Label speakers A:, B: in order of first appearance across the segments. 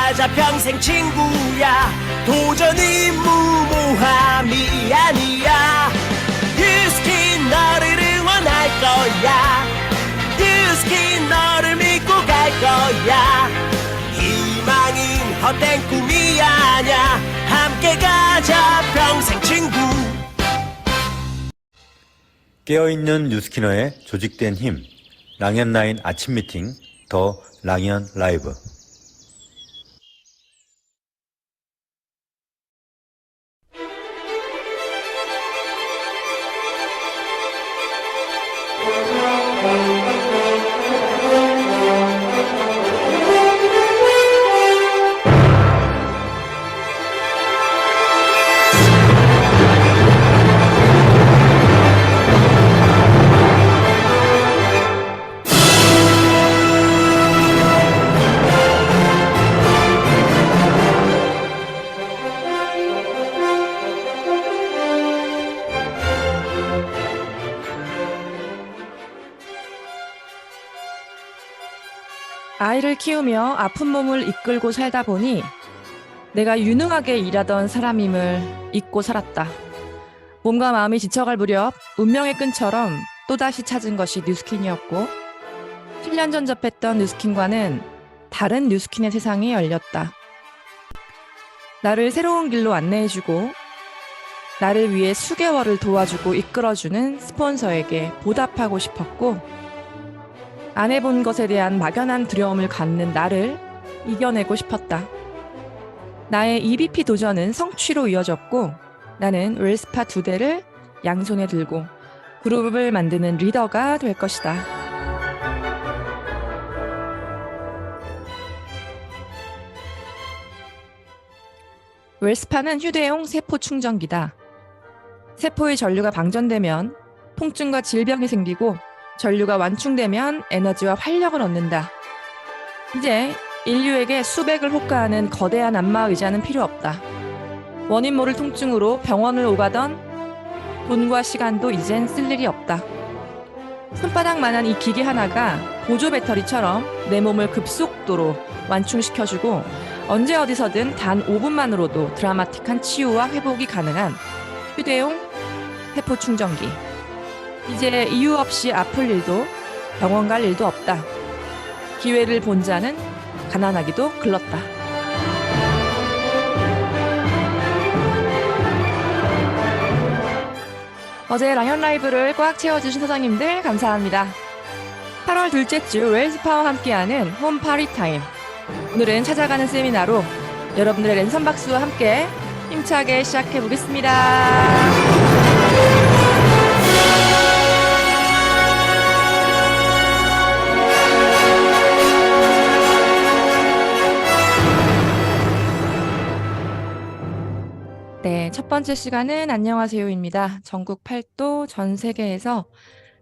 A: 가자 평생 친구야. 도전이 무모함이 아니야. 뉴스킨 너를 응원할 거야. 뉴스킨 너를 믿고 갈 거야. 희망은 헛된 꿈이 아냐. 함께 가자 평생 친구.
B: 깨어있는 뉴스키너의 조직된 힘, 랑현라인 아침 미팅, 더 랑현 라이브.
C: 아이를 키우며 아픈 몸을 이끌고 살다 보니 내가 유능하게 일하던 사람임을 잊고 살았다. 몸과 마음이 지쳐갈 무렵 운명의 끈처럼 또다시 찾은 것이 뉴스킨이었고 7년 전 접했던 뉴스킨과는 다른 뉴스킨의 세상이 열렸다. 나를 새로운 길로 안내해주고 나를 위해 수개월을 도와주고 이끌어주는 스폰서에게 보답하고 싶었고 안 해본 것에 대한 막연한 두려움을 갖는 나를 이겨내고 싶었다. 나의 EVP 도전은 성취로 이어졌고 나는 웰스파 2대를 양손에 들고 그룹을 만드는 리더가 될 것이다. 웰스파는 휴대용 세포 충전기다. 세포의 전류가 방전되면 통증과 질병이 생기고 전류가 완충되면 에너지와 활력을 얻는다. 이제 인류에게 수백을 호가하는 거대한 안마의자는 필요 없다. 원인 모를 통증으로 병원을 오가던 돈과 시간도 이젠 쓸 일이 없다. 손바닥만한 이 기계 하나가 보조 배터리처럼 내 몸을 급속도로 완충시켜주고 언제 어디서든 단 5분만으로도 드라마틱한 치유와 회복이 가능한 휴대용 세포 충전기. 이제 이유 없이 아플 일도 병원 갈 일도 없다. 기회를 본 자는 가난하기도 글렀다. 어제 랑현 라이브를 꽉 채워주신 사장님들 감사합니다. 8월 둘째 주 웰스파와 함께하는 홈 파리 타임. 오늘은 찾아가는 세미나로 여러분들의 랜선 박수와 함께 힘차게 시작해 보겠습니다. 네, 첫 번째 시간은 안녕하세요입니다. 전국 8도 전 세계에서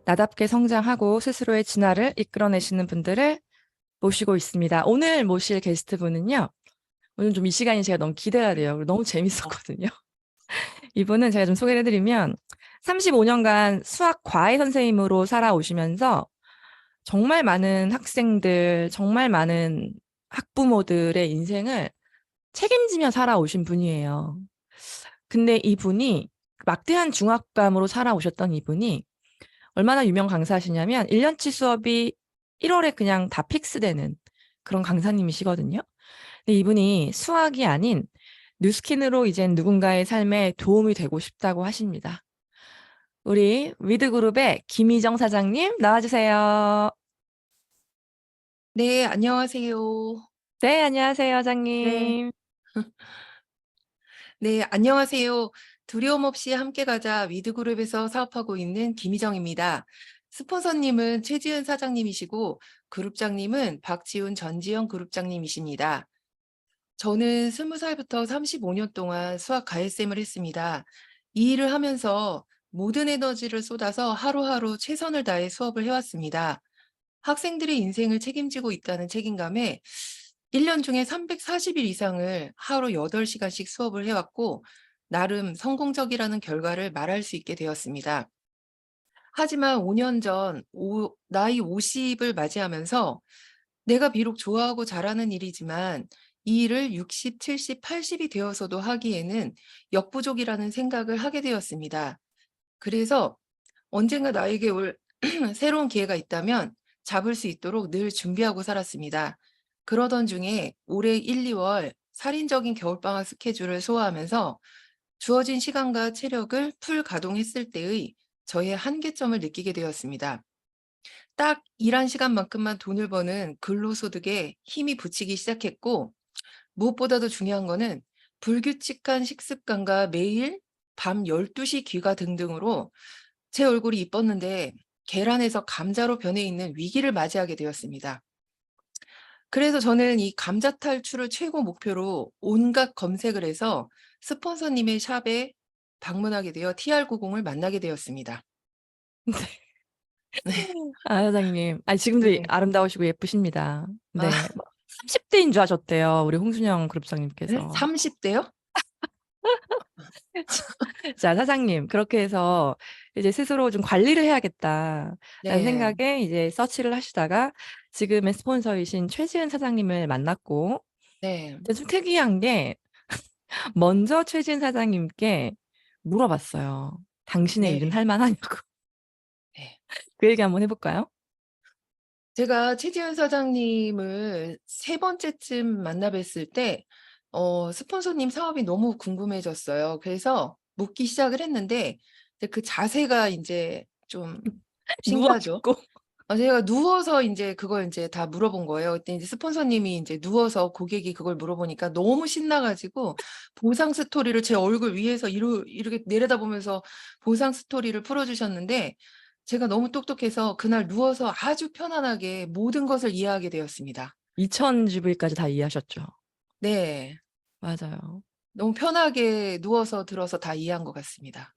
C: 나답게 성장하고 스스로의 진화를 이끌어내시는 분들을 모시고 있습니다. 오늘 모실 게스트분은요. 오늘 좀 이 시간이 제가 너무 기대가 돼요. 너무 재밌었거든요. 이분은 제가 좀 소개를 해드리면 35년간 수학 과외 선생님으로 살아오시면서 정말 많은 학생들, 정말 많은 학부모들의 인생을 책임지며 살아오신 분이에요. 근데 이분이 막대한 중압감으로 살아오셨던 이분이 얼마나 유명 강사시냐면 1년치 수업이 1월에 그냥 다 픽스되는 그런 강사님이시거든요. 근데 이분이 수학이 아닌 뉴스킨으로 이젠 누군가의 삶에 도움이 되고 싶다고 하십니다. 우리 위드그룹의 김희정 사장님 나와주세요.
D: 네, 안녕하세요.
C: 네, 안녕하세요, 사장님.
D: 네, 안녕하세요. 두려움 없이 함께 가자 위드그룹에서 사업하고 있는 김희정입니다. 스폰서님은 최지은 사장님이시고 그룹장님은 박지훈 전지영 그룹장님이십니다. 저는 20살부터 35년 동안 수학 가해쌤을 했습니다. 이 일을 하면서 모든 에너지를 쏟아서 하루하루 최선을 다해 수업을 해왔습니다. 학생들의 인생을 책임지고 있다는 책임감에 1년 중에 340일 이상을 하루 8시간씩 수업을 해왔고 나름 성공적이라는 결과를 말할 수 있게 되었습니다. 하지만 5년 전 나이 50을 맞이하면서 내가 비록 좋아하고 잘하는 일이지만 이 일을 60, 70, 80이 되어서도 하기에는 역부족이라는 생각을 하게 되었습니다. 그래서 언젠가 나에게 올 새로운 기회가 있다면 잡을 수 있도록 늘 준비하고 살았습니다. 그러던 중에 올해 1, 2월 살인적인 겨울방학 스케줄을 소화하면서 주어진 시간과 체력을 풀 가동했을 때의 저의 한계점을 느끼게 되었습니다. 딱 일한 시간만큼만 돈을 버는 근로소득에 힘이 붙이기 시작했고, 무엇보다도 중요한 거는 불규칙한 식습관과 매일 밤 12시 귀가 등등으로 제 얼굴이 이뻤는데 계란에서 감자로 변해 있는 위기를 맞이하게 되었습니다. 그래서 저는 이 감자 탈출을 최고 목표로 온갖 검색을 해서 스폰서님의 샵에 방문하게 되어 TR90을 만나게 되었습니다.
C: 아, 사장님. 아니, 지금도
D: 네.
C: 아름다우시고 예쁘십니다.
D: 아,
C: 네. 30대인 줄 아셨대요. 우리 홍순영
D: 네?
C: 그룹장님께서.
D: 30대요?
C: 자, 사장님. 그렇게 해서 이제 스스로 좀 관리를 해야겠다라는
D: 네.
C: 생각에 이제 서치를 하시다가 지금의 스폰서이신 최지은 사장님을 만났고,
D: 네.
C: 근데 좀 특이한 게 먼저 최지은 사장님께 물어봤어요. 당신의 일은
D: 네.
C: 할 만하냐고.
D: 네.
C: 그 얘기 한번 해볼까요?
D: 제가 최지은 사장님을 세 번째쯤 만나 뵀을 때 스폰서님 사업이 너무 궁금해졌어요. 그래서 묻기 시작을 했는데 이제 그 자세가 인제 좀
C: 누워
D: 신기하죠.
C: 있고.
D: 제가 누워서 인제 그걸 인제 다 물어본 거예요. 그때 인제 스폰서님이 인제 누워서 고객이 그걸 물어보니까 너무 신나 가지고 보상 스토리를 제 얼굴 위에서 이렇게 내려다보면서 보상 스토리를 풀어 주셨는데, 제가 너무 똑똑해서 그날 누워서 아주 편안하게 모든 것을 이해하게 되었습니다.
C: 2000GV까지 다 이해하셨죠?
D: 네.
C: 맞아요.
D: 너무 편하게 누워서 들어서 다 이해한 것 같습니다.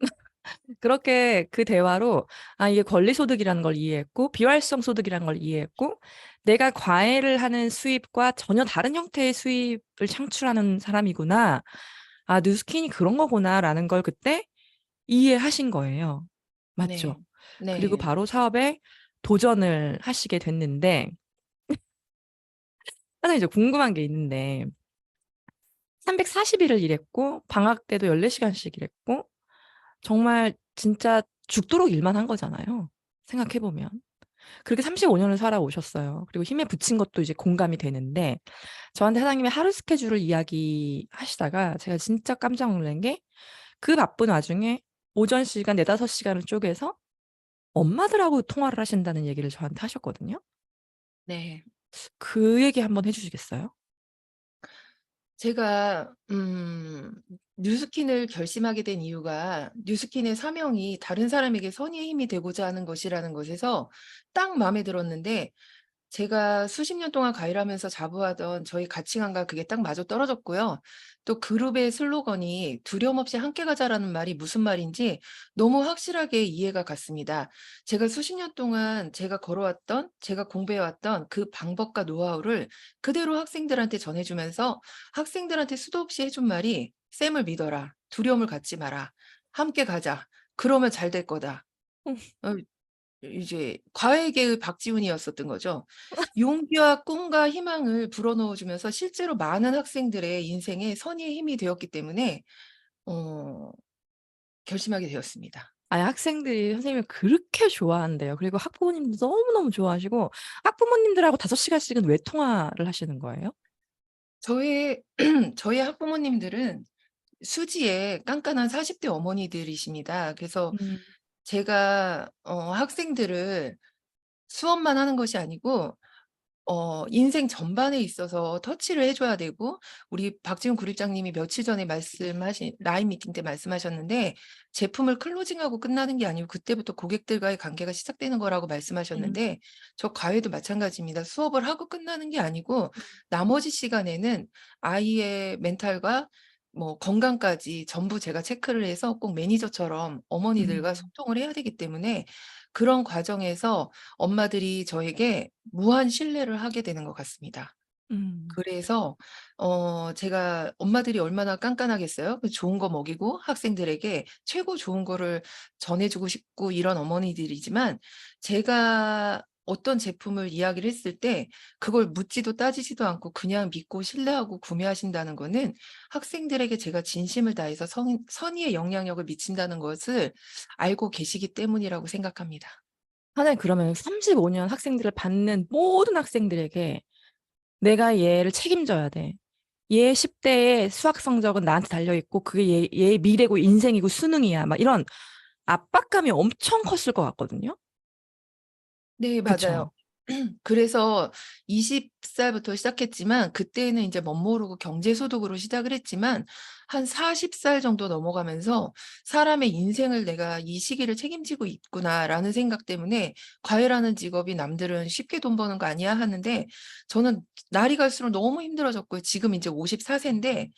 C: 그렇게 그 대화로 이게 권리소득이라는 걸 이해했고 비활성 소득이라는 걸 이해했고 내가 과외를 하는 수입과 전혀 다른 형태의 수입을 창출하는 사람이구나. 뉴스킨이 그런 거구나라는 걸 그때 이해하신 거예요. 맞죠?
D: 네.
C: 그리고
D: 네.
C: 바로 사업에 도전을 하시게 됐는데 하나 이제 궁금한 게 있는데 340일을 일했고 방학 때도 14시간씩 일했고 정말 진짜 죽도록 일만 한 거잖아요. 생각해 보면. 그렇게 35년을 살아오셨어요. 그리고 힘에 부친 것도 이제 공감이 되는데 저한테 사장님의 하루 스케줄을 이야기하시다가 제가 진짜 깜짝 놀란 게 그 바쁜 와중에 오전 시간 4-5시간을 쪼개서 엄마들하고 통화를 하신다는 얘기를 저한테 하셨거든요.
D: 네.
C: 그 얘기 한번 해 주시겠어요?
D: 제가 뉴스킨을 결심하게 된 이유가 뉴스킨의 사명이 다른 사람에게 선의의 힘이 되고자 하는 것이라는 것에서 딱 마음에 들었는데, 제가 수십 년 동안 가일하면서 자부하던 저희 가치관과 그게 딱 맞아떨어졌고요. 또 그룹의 슬로건이 "두려움 없이 함께 가자."라는 말이 무슨 말인지 너무 확실하게 이해가 갔습니다. 제가 수십 년 동안 제가 걸어왔던, 제가 공부해 왔던 그 방법과 노하우를 그대로 학생들한테 전해 주면서 학생들한테 수도 없이 해준 말이 "쌤을 믿어라. 두려움을 갖지 마라. 함께 가자. 그러면 잘 될 거다."
C: 음.
D: 어 이제 과외계의 박지훈이었었던 거죠. 용기와 꿈과 희망을 불어넣어 주면서 실제로 많은 학생들의 인생에 선의의 힘이 되었기 때문에 어 결심하게 되었습니다.
C: 학생들이 선생님을 그렇게 좋아한대요. 그리고 학부모님도 너무너무 좋아하시고 학부모님들하고 5시간씩은 왜 통화를 하시는 거예요?
D: 저의 저희 학부모님들은 수지의 깐깐한 40대 어머니들이십니다. 그래서
C: 음.
D: 제가 학생들을 수업만 하는 것이 아니고 인생 전반에 있어서 터치를 해 줘야 되고, 우리 박지훈 구립장님이 며칠 전에 말씀하신 라인 미팅 때 말씀하셨는데 제품을 클로징하고 끝나는 게 아니고 그때부터 고객들과의 관계가 시작되는 거라고
C: 음.
D: 말씀하셨는데, 저 과외도 마찬가지입니다. 수업을 하고 끝나는 게 아니고 나머지 시간에는 아이의 멘탈과 뭐 건강까지 전부 제가 체크를 해서 꼭 매니저처럼 어머니들과
C: 음.
D: 소통을 해야 되기 때문에 그런 과정에서 엄마들이 저에게 무한 신뢰를 하게 되는 것 같습니다.
C: 음.
D: 그래서 제가 엄마들이 얼마나 깐깐하겠어요. 그 좋은 거 먹이고 학생들에게 최고 좋은 거를 전해 주고 싶고 이런 어머니들이지만, 제가 어떤 제품을 이야기를 했을 때 그걸 묻지도 따지지도 않고 그냥 믿고 신뢰하고 구매하신다는 거는 학생들에게 제가 진심을 다해서 선의의 영향력을 미친다는 것을 알고 계시기 때문이라고 생각합니다.
C: 사장님, 그러면 35년 학생들을 받는 모든 학생들에게 내가 얘를 책임져야 돼. 얘 10대의 수학 성적은 나한테 달려있고 그게 얘의 미래고 인생이고 수능이야. 막 이런 압박감이 엄청 컸을 것 같거든요.
D: 네,
C: 그쵸?
D: 맞아요. 그래서 20살부터 시작했지만 그때는 이제 멋모르고 경제소득으로 시작을 했지만 한 40살 정도 넘어가면서 '사람의 인생을 내가 이 시기를 책임지고 있구나.'라는 생각 때문에 '과외라는 직업이 남들은 쉽게 돈 버는 거 아니야?' 하는데 저는 날이 갈수록 너무 힘들어졌고요. 지금 이제 54 세인데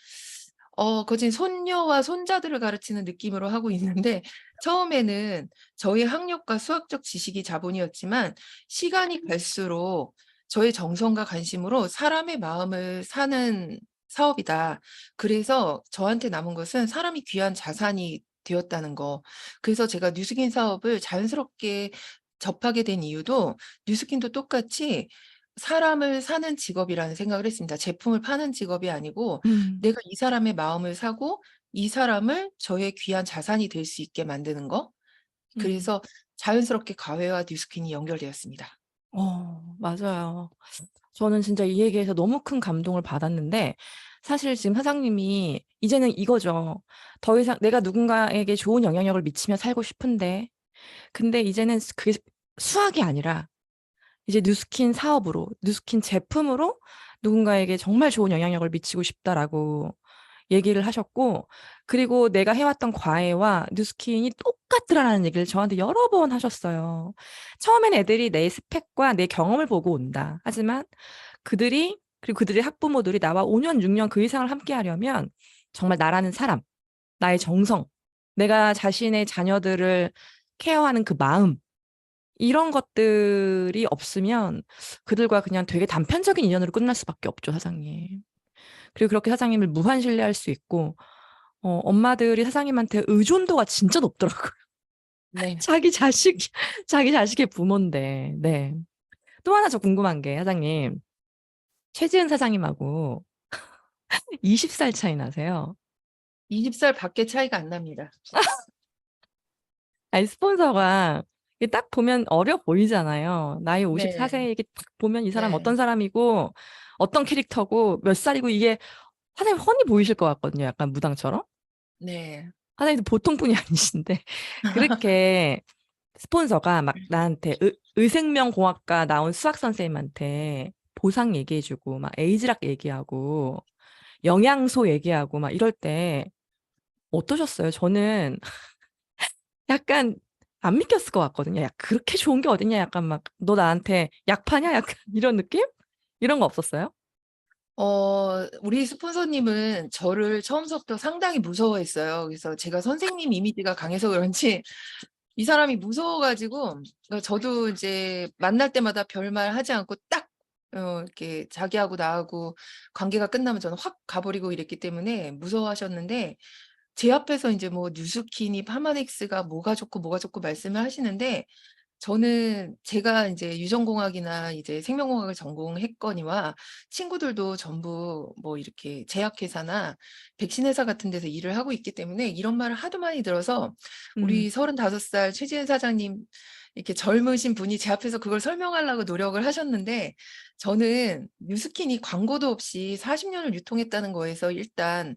D: 거진 손녀와 손자들을 가르치는 느낌으로 하고 있는데 처음에는 저희 학력과 수학적 지식이 자본이었지만 시간이 갈수록 저의 정성과 관심으로 '사람의 마음을 사는 사업이다.' 그래서 저한테 남은 것은 사람이 귀한 자산이 되었다는 거. 그래서 제가 뉴스킨 사업을 자연스럽게 접하게 된 이유도 뉴스킨도 똑같이 사람을 사는 직업이라는 생각을 했습니다. 제품을 파는 직업이 아니고
C: 음.
D: 내가 이 사람의 마음을 사고 이 사람을 저의 귀한 자산이 될 수 있게 만드는 거.
C: 음.
D: 그래서 자연스럽게 과외와 뉴스킨이 연결되었습니다.
C: 맞아요. 저는 진짜 이 얘기에서 너무 큰 감동을 받았는데, 사실 지금 사장님이 이제는 이거죠. 더 이상 내가 누군가에게 좋은 영향력을 미치며 살고 싶은데, 근데 이제는 그게 수학이 아니라 이제 뉴스킨 사업으로, 뉴스킨 제품으로 누군가에게 정말 좋은 영향력을 미치고 싶다라고 얘기를 하셨고, 그리고 내가 해왔던 과외와 뉴스킨이 똑같더라라는 얘기를 저한테 여러 번 하셨어요. 처음엔 애들이 내 스펙과 내 경험을 보고 온다. 하지만 그리고 그들의 학부모들이 나와 5년, 6년 그 이상을 함께 하려면 정말 나라는 사람, 나의 정성, 내가 자신의 자녀들을 케어하는 그 마음, 이런 것들이 없으면 그들과 그냥 되게 단편적인 인연으로 끝날 수밖에 없죠, 사장님. 그리고 그렇게 사장님을 무한 신뢰할 수 있고, 엄마들이 사장님한테 의존도가 진짜 높더라고요.
D: 네.
C: 자기 자식, 자기 자식의 부모인데, 네. 또 하나 저 궁금한 게, 사장님. 최지은 사장님하고 20살 차이 나세요.
D: 20살 밖에 차이가 안 납니다.
C: 아니, 스폰서가 이게 딱 보면 어려 보이잖아요. 나이
D: 네.
C: 54세 이게 딱 보면 이 사람
D: 네.
C: 어떤 사람이고, 어떤 캐릭터고, 몇 살이고, 이게 사장님 뻔히 보이실 것 같거든요. 약간 무당처럼.
D: 네.
C: 사장님도 보통 분이 아니신데, 그렇게 스폰서가 막 나한테 의생명공학과 나온 수학 선생님한테 보상 얘기해주고, 막 에이즈락 얘기하고, 영양소 얘기하고, 막 이럴 때 어떠셨어요? 저는 약간 안 믿겼을 것 같거든요. 야, 그렇게 좋은 게 어딨냐? 약간 막, 너 나한테 약 파냐? 약간 이런 느낌? 이런 거 없었어요?
D: 우리 스폰서님은 저를 처음서부터 상당히 무서워했어요. 그래서 제가 선생님 이미지가 강해서 그런지 이 사람이 무서워 가지고 저도 이제 만날 때마다 별말 하지 않고 딱 이렇게 자기하고 나하고 관계가 끝나면 저는 확 가 버리고 이랬기 때문에 무서워하셨는데 제 앞에서 인제 뭐 뉴스킨이 파마넥스가 뭐가 좋고 말씀을 하시는데 저는 제가 인제 유전공학이나 이제 생명공학을 전공했거니와 친구들도 전부 뭐 이렇게 제약회사나 백신 회사 같은 데서 일을 하고 있기 때문에 이런 말을 하도 많이 들어서
C: 음.
D: 우리 35살 최지은 사장님 이렇게 젊으신 분이 제 앞에서 그걸 설명하려고 노력을 하셨는데 저는 뉴스킨이 광고도 없이 40 년을 유통했다는 거에서 일단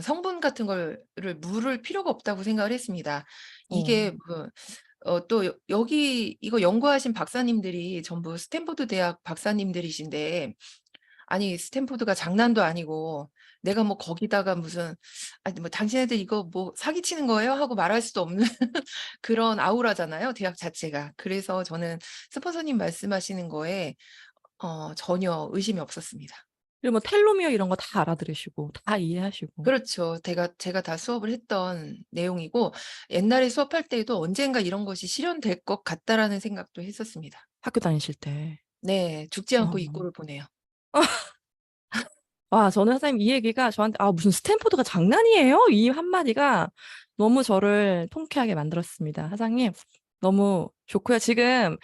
D: 성분 같은 거를 물을 필요가 없다고 생각을 했습니다.
C: 어.
D: 이게 뭐 또 여기 이거 연구하신 박사님들이 전부 스탠포드 대학 박사님들이신데 아니 스탠포드가 장난도 아니고 내가 뭐 거기다가 무슨 "아니 뭐 당신애들 이거 뭐 사기치는 거예요?" 하고 말할 수도 없는 그런 아우라잖아요, 대학 자체가. 그래서 저는 스폰서님 말씀하시는 거에 전혀 의심이 없었습니다.
C: 그리고 뭐 텔로미어 이런 거 다 알아들으시고, 다 이해하시고,
D: 그렇죠. 제가 다 수업을 했던 내용이고 옛날에 수업할 때에도 '언젠가 이런 것이 실현될 것 같다.'라는 생각도 했었습니다.
C: 학교 다니실 때.
D: 네. 죽지
C: 어.
D: 않고 이 꼴을 보네요.
C: 와, 저는 선생님 이 얘기가 저한테, 무슨 스탠포드가 장난이에요? 이 한마디가 너무 저를 통쾌하게 만들었습니다. 사장님, 너무 좋고요. 지금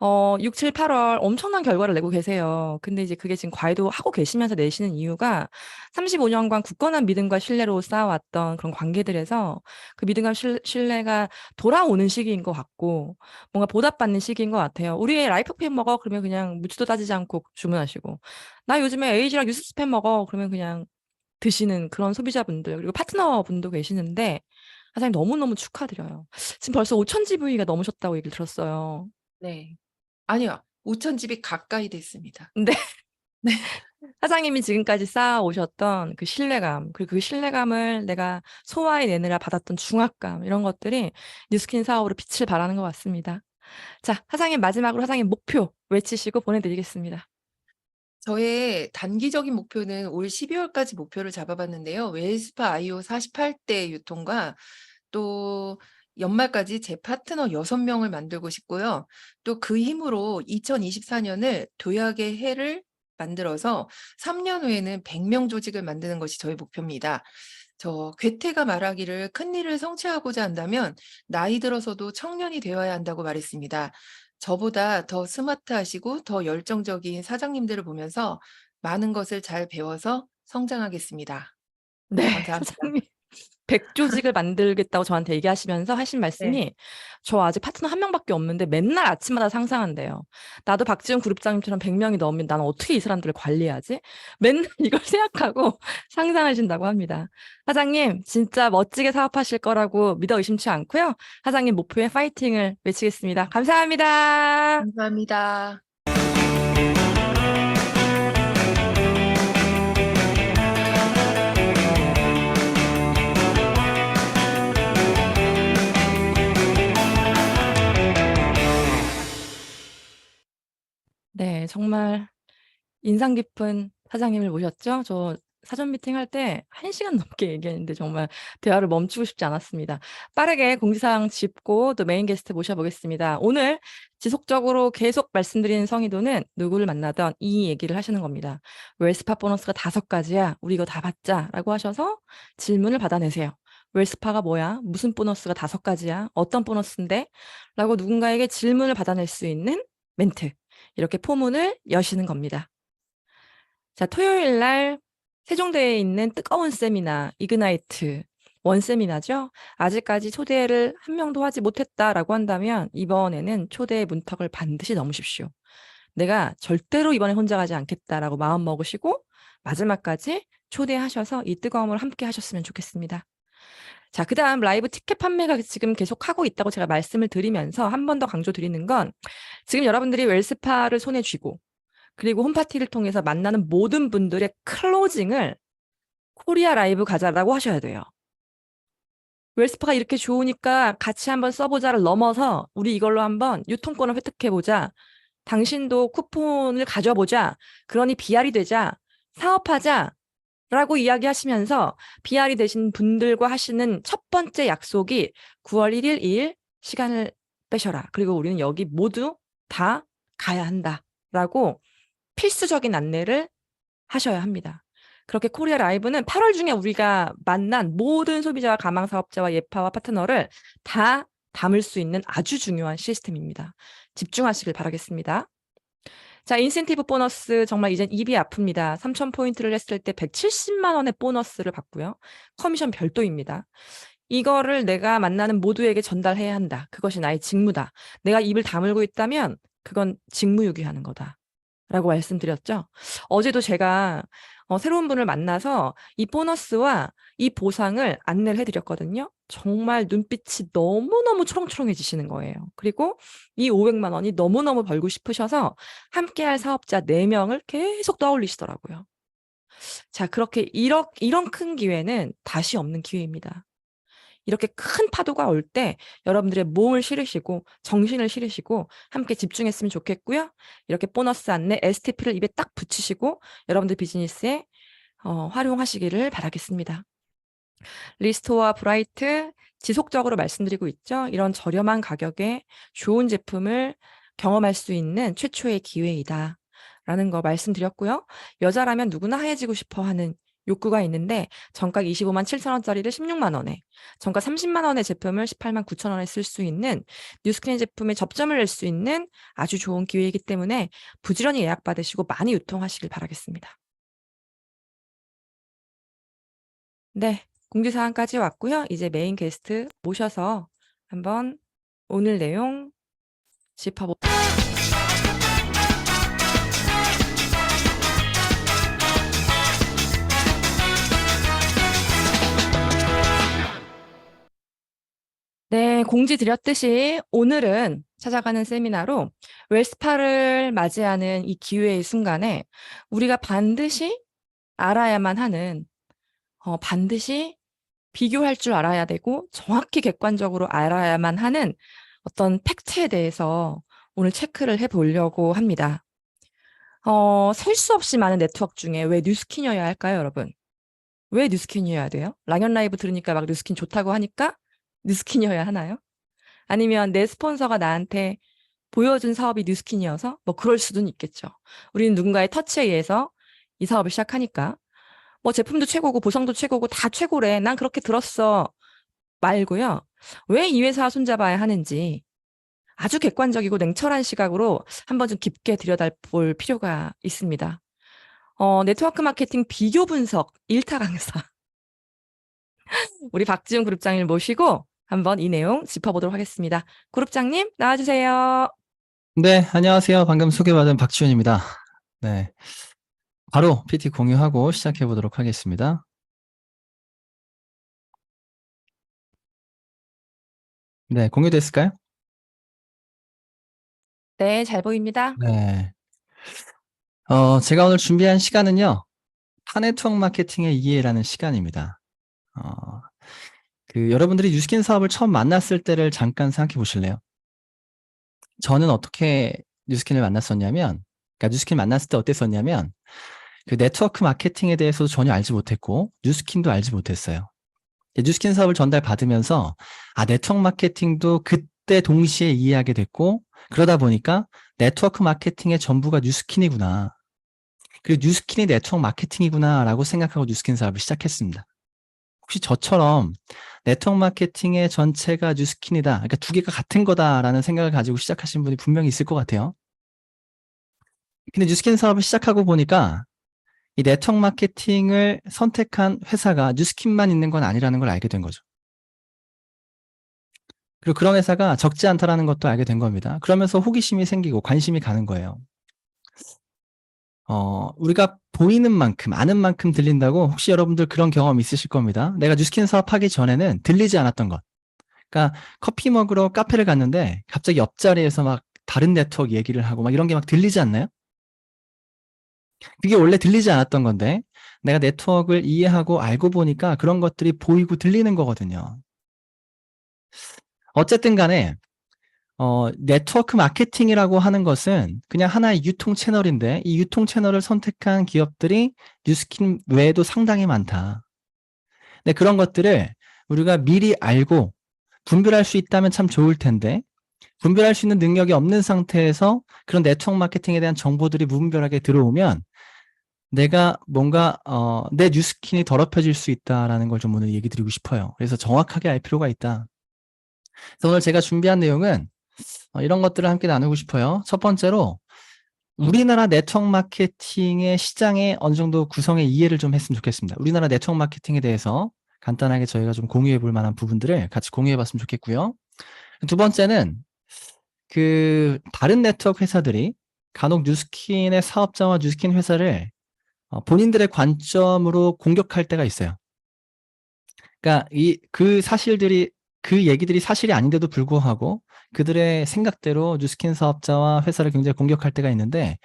C: 6, 7, 8월 엄청난 결과를 내고 계세요. 근데 이제 그게 지금 과외도 하고 계시면서 내시는 이유가 35년간 굳건한 믿음과 신뢰로 쌓아왔던 그런 관계들에서 그 믿음과 신뢰가 돌아오는 시기인 것 같고 뭔가 보답받는 시기인 것 같아요. 우리 애 라이프 팬 먹어? 그러면 그냥 묻지도 따지지 않고 주문하시고 나 요즘에 에이지랑 뉴스 스팸 먹어? 그러면 그냥 드시는 그런 소비자분들 그리고 파트너분도 계시는데 사장님 너무너무 축하드려요. 지금 벌써 5천 GV가 넘으셨다고 얘기를 들었어요.
D: 네. 아니요. 5천 집이 가까이 됐습니다.
C: 근데
D: 네.
C: 사장님이 지금까지 쌓아오셨던 그 신뢰감, 그리고 그 신뢰감을 내가 소화해내느라 받았던 중압감, 이런 것들이 뉴스킨 사업으로 빛을 발하는 것 같습니다. 자, 사장님 마지막으로 사장님 목표 외치시고 보내드리겠습니다.
D: 저의 단기적인 목표는 올 12월까지 목표를 잡아봤는데요. 웰스파 IO 48대 유통과 또 연말까지 제 파트너 6명을 만들고 싶고요. 또 그 힘으로 2024년을 도약의 해를 만들어서 3년 후에는 100명 조직을 만드는 것이 저의 목표입니다. 저 괴테가 말하기를 큰 일을 성취하고자 한다면 나이 들어서도 청년이 되어야 한다고 말했습니다. 저보다 더 스마트하시고 더 열정적인 사장님들을 보면서 많은 것을 잘 배워서 성장하겠습니다.
C: 네,
D: 감사합니다.
C: 사장님. 100조직을 만들겠다고 저한테 얘기하시면서 하신
D: 네.
C: 말씀이 저 아직 파트너 한 명밖에 없는데 맨날 아침마다 상상한대요. 나도 박지훈 그룹장님처럼 100명이 넘으면 나는 어떻게 이 사람들을 관리하지? 맨날 이걸 생각하고 상상하신다고 합니다. 사장님 진짜 멋지게 사업하실 거라고 믿어 의심치 않고요. 사장님 목표에 파이팅을 외치겠습니다. 감사합니다.
D: 감사합니다.
C: 네, 정말 인상 깊은 사장님을 모셨죠. 저 사전 미팅 할 때 1시간 넘게 얘기했는데 정말 대화를 멈추고 싶지 않았습니다. 빠르게 공지사항 짚고 또 메인 게스트 모셔보겠습니다. 오늘 지속적으로 계속 말씀드리는 성의도는 누구를 만나던 이 얘기를 하시는 겁니다. 웰스파 보너스가 5가지야. 우리 이거 다 받자. 라고 하셔서 질문을 받아내세요. 웰스파가 뭐야? 무슨 보너스가 5가지야? 어떤 보너스인데? 라고 누군가에게 질문을 받아낼 수 있는 멘트. 이렇게 포문을 여시는 겁니다. 자, 토요일 날 세종대에 있는 뜨거운 세미나, 이그나이트, 원세미나죠? 아직까지 초대를 한 명도 하지 못했다라고 한다면 이번에는 초대의 문턱을 반드시 넘으십시오. 내가 절대로 이번에 혼자 가지 않겠다라고 마음 먹으시고 마지막까지 초대하셔서 이 뜨거움을 함께 하셨으면 좋겠습니다. 자, 그 다음 라이브 티켓 판매가 지금 계속 하고 있다고 제가 말씀을 드리면서 한 번 더 강조드리는 건 지금 여러분들이 웰스파를 손에 쥐고 그리고 홈파티를 통해서 만나는 모든 분들의 클로징을 코리아 라이브 가자라고 하셔야 돼요. 웰스파가 이렇게 좋으니까 같이 한번 써보자를 넘어서 우리 이걸로 한번 유통권을 획득해보자. 당신도 쿠폰을 가져보자. 그러니 BR이 되자. 사업하자. 라고 이야기하시면서 BR이 되신 분들과 하시는 첫 번째 약속이 9월 1일, 2일 시간을 빼셔라. 그리고 우리는 여기 모두 다 가야 한다. 라고 필수적인 안내를 하셔야 합니다. 그렇게 코리아 라이브는 8월 중에 우리가 만난 모든 소비자와 가망사업자와 예파와 파트너를 다 담을 수 있는 아주 중요한 시스템입니다. 집중하시길 바라겠습니다. 자, 인센티브 보너스 정말 이젠 입이 아픕니다. 3,000포인트를 했을 때 170만 원의 보너스를 받고요. 커미션 별도입니다. 이거를 내가 만나는 모두에게 전달해야 한다. 그것이 나의 직무다. 내가 입을 다물고 있다면 그건 직무유기하는 거다. 라고 말씀드렸죠. 어제도 제가 새로운 분을 만나서 이 보너스와 이 보상을 안내를 해드렸거든요. 정말 눈빛이 너무너무 초롱초롱해지시는 거예요. 그리고 이 500만 원이 너무너무 벌고 싶으셔서 함께할 사업자 4명을 계속 떠올리시더라고요. 자, 그렇게 이런 큰 기회는 다시 없는 기회입니다. 이렇게 큰 파도가 올 때 여러분들의 몸을 실으시고 정신을 실으시고 함께 집중했으면 좋겠고요. 이렇게 보너스 안내 STP를 입에 딱 붙이시고 여러분들 비즈니스에 활용하시기를 바라겠습니다. 리스토어와 브라이트 지속적으로 말씀드리고 있죠. 이런 저렴한 가격에 좋은 제품을 경험할 수 있는 최초의 기회이다. 라는 거 말씀드렸고요. 여자라면 누구나 하얘지고 싶어 하는 욕구가 있는데 정가 25만 7천 원짜리를 16만 원에, 정가 30만 원의 제품을 18만 9천 원에 쓸 수 있는 뉴스킨 제품에 접점을 낼 수 있는 아주 좋은 기회이기 때문에 부지런히 예약 받으시고 많이 유통하시길 바라겠습니다. 네, 공지사항까지 왔고요. 이제 메인 게스트 모셔서 한번 오늘 내용 짚어보. 네, 공지 드렸듯이 오늘은 찾아가는 세미나로 웰스파를 맞이하는 이 기회의 순간에 우리가 반드시 알아야만 하는, 반드시 비교할 줄 알아야 되고 정확히 객관적으로 알아야만 하는 어떤 팩트에 대해서 오늘 체크를 해보려고 합니다. 셀 수 없이 많은 네트워크 중에 왜 뉴스킨이어야 할까요, 여러분? 왜 뉴스킨이어야 돼요? 랑연 라이브 들으니까 막 뉴스킨 좋다고 하니까 뉴스킨이어야 하나요? 아니면 내 스폰서가 나한테 보여준 사업이 뉴스킨이어서 뭐 그럴 수는 있겠죠. 우리는 누군가의 터치에 의해서 이 사업을 시작하니까 뭐 제품도 최고고 보상도 최고고 다 최고래. 난 그렇게 들었어. 말고요. 왜 이 회사 손잡아야 하는지 아주 객관적이고 냉철한 시각으로 한번 좀 깊게 들여다볼 필요가 있습니다. 네트워크 마케팅 비교 분석 1타 강사 우리 박지훈 그룹장님을 모시고 한번 이 내용 짚어보도록 하겠습니다. 그룹장님 나와주세요.
E: 네, 안녕하세요. 방금 소개받은 박지훈입니다. 네, 바로 PT 공유하고 시작해 보도록 하겠습니다. 네, 공유됐을까요?
C: 네, 잘 보입니다.
E: 네. 제가 오늘 준비한 시간은요, 타네트워크 마케팅의 이해라는 시간입니다. 여러분들이 뉴스킨 사업을 처음 만났을 때를 잠깐 생각해 보실래요? 저는 어떻게 뉴스킨을 만났었냐면, 그러니까 뉴스킨 만났을 때 어땠었냐면, 그 네트워크 마케팅에 대해서도 전혀 알지 못했고, 뉴스킨도 알지 못했어요. 뉴스킨 사업을 전달받으면서, 네트워크 마케팅도 그때 동시에 이해하게 됐고, 그러다 보니까 네트워크 마케팅의 전부가 뉴스킨이구나. 그리고 뉴스킨이 네트워크 마케팅이구나 라고 생각하고 뉴스킨 사업을 시작했습니다. 혹시 저처럼 네트워크 마케팅의 전체가 뉴스킨이다, 그러니까 두 개가 같은 거다라는 생각을 가지고 시작하신 분이 분명히 있을 것 같아요. 근데 뉴스킨 사업을 시작하고 보니까 이 네트워크 마케팅을 선택한 회사가 뉴스킨만 있는 건 아니라는 걸 알게 된 거죠. 그리고 그런 회사가 적지 않다라는 것도 알게 된 겁니다. 그러면서 호기심이 생기고 관심이 가는 거예요. 우리가 보이는 만큼, 아는 만큼 들린다고 혹시 여러분들 그런 경험 있으실 겁니다. 내가 뉴스킨 사업하기 전에는 들리지 않았던 것. 그러니까 커피 먹으러 카페를 갔는데 갑자기 옆자리에서 막 다른 네트워크 얘기를 하고 막 이런 게 막 들리지 않나요? 그게 원래 들리지 않았던 건데 내가 네트워크를 이해하고 알고 보니까 그런 것들이 보이고 들리는 거거든요. 어쨌든 간에 네트워크 마케팅이라고 하는 것은 그냥 하나의 유통 채널인데 이 유통 채널을 선택한 기업들이 뉴스킨 외에도 상당히 많다. 근데 그런 것들을 우리가 미리 알고 분별할 수 있다면 참 좋을 텐데 분별할 수 있는 능력이 없는 상태에서 그런 네트워크 마케팅에 대한 정보들이 무분별하게 들어오면 내가 뭔가 내 뉴스킨이 더럽혀질 수 있다라는 걸 좀 오늘 얘기 드리고 싶어요. 그래서 정확하게 알 필요가 있다. 그래서 오늘 제가 준비한 내용은 이런 것들을 함께 나누고 싶어요. 첫 번째로 우리나라 네트워크 마케팅의 시장의 어느 정도 구성의 이해를 좀 했으면 좋겠습니다. 우리나라 네트워크 마케팅에 대해서 간단하게 저희가 좀 공유해 볼 만한 부분들을 같이 공유해 봤으면 좋겠고요. 두 번째는 다른 네트워크 회사들이 간혹 뉴스킨의 사업자와 뉴스킨 회사를 본인들의 관점으로 공격할 때가 있어요. 그러니까 그 얘기들이 사실이 아닌데도 불구하고 그들의 생각대로 뉴스킨 사업자와 회사를 굉장히 공격할 때가 있는데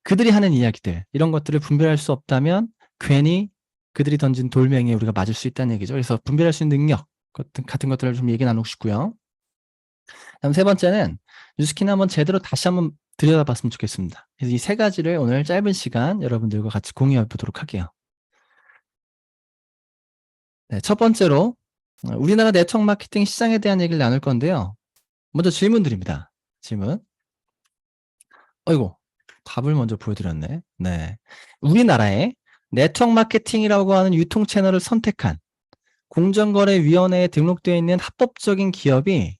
E: 그들이 하는 이야기들, 이런 것들을 분별할 수 없다면 괜히 그들이 던진 돌멩이에 우리가 맞을 수 있다는 얘기죠. 그래서 분별할 수 있는 능력 같은 것들을 좀 얘기 나누고 싶고요. 다음 세 번째는 뉴스킨 한번 제대로 다시 한번 들여다봤으면 좋겠습니다. 그래서 이 세 가지를 오늘 짧은 시간 여러분들과 같이 공유해 보도록 할게요. 네, 첫 번째로 우리나라 네트워크 마케팅 시장에 대한 얘기를 나눌 건데요. 먼저 질문 드립니다. 질문. 어이구, 답을 먼저 보여드렸네. 네. 우리나라의 네트워크 마케팅이라고 하는 유통 채널을 선택한 공정거래위원회에 등록되어 있는 합법적인 기업이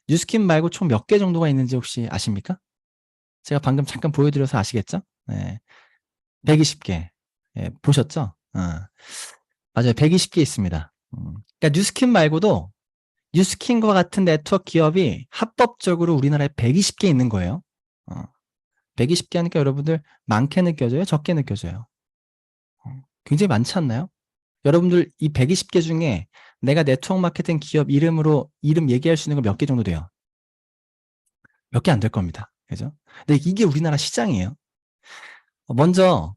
E: 뉴스킨 말고 총 몇 개 정도가 있는지 혹시 아십니까? 제가 방금 잠깐 보여드려서 아시겠죠? 네. 120개. 예, 보셨죠? 맞아요. 120개 있습니다. 그러니까 뉴스킨 말고도 뉴스킨과 같은 네트워크 기업이 합법적으로 우리나라에 120개 있는 거예요. 120개 하니까 여러분들 많게 느껴져요? 적게 느껴져요? 굉장히 많지 않나요? 여러분들 이 120개 중에 내가 네트워크 마케팅 기업 이름으로 이름 얘기할 수 있는 거 몇 개 정도 돼요? 몇 개 안 될 겁니다. 그죠? 근데 이게 우리나라 시장이에요. 먼저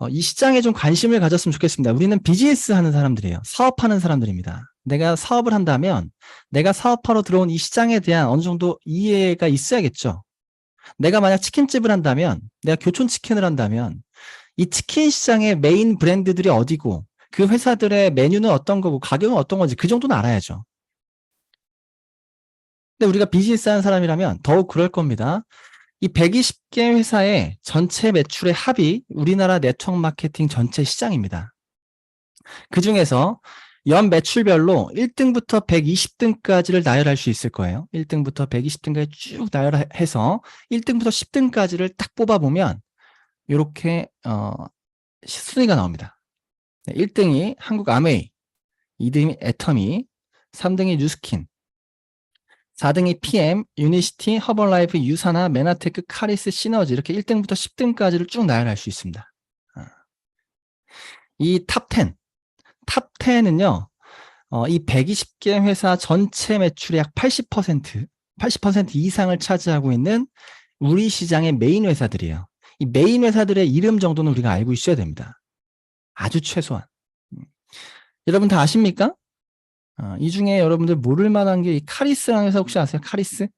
E: 이 시장에 좀 관심을 가졌으면 좋겠습니다. 우리는 비즈니스 하는 사람들이에요. 사업하는 사람들입니다. 내가 사업을 한다면 내가 사업하러 들어온 이 시장에 대한 어느 정도 이해가 있어야겠죠. 내가 만약 치킨집을 한다면, 내가 교촌치킨을 한다면 이 치킨 시장의 메인 브랜드들이 어디고 그 회사들의 메뉴는 어떤 거고 가격은 어떤 건지 그 정도는 알아야죠. 근데 우리가 비즈니스 하는 사람이라면 더욱 그럴 겁니다. 이 120개 회사의 전체 매출의 합이 우리나라 네트워크 마케팅 전체 시장입니다. 그 중에서 연 매출별로 1등부터 120등까지를 나열할 수 있을 거예요. 1등부터 120등까지 쭉 나열해서 1등부터 10등까지를 딱 뽑아보면 이렇게 순위가 나옵니다. 1등이 한국 아메이, 2등이 애터미, 3등이 뉴스킨, 4등이 PM, 유니시티, 허벌라이프, 유사나, 메나테크, 카리스, 시너지 이렇게 1등부터 10등까지를 쭉 나열할 수 있습니다. 이 탑10, 탑10은요. 이 120개 회사 전체 매출의 약 80% 이상을 차지하고 있는 우리 시장의 메인 회사들이에요. 이 메인 회사들의 이름 정도는 우리가 알고 있어야 됩니다. 아주 최소한. 여러분 다 아십니까? 이 중에 여러분들 모를 만한 게 이 카리스라는 회사 혹시 아세요? 카리스?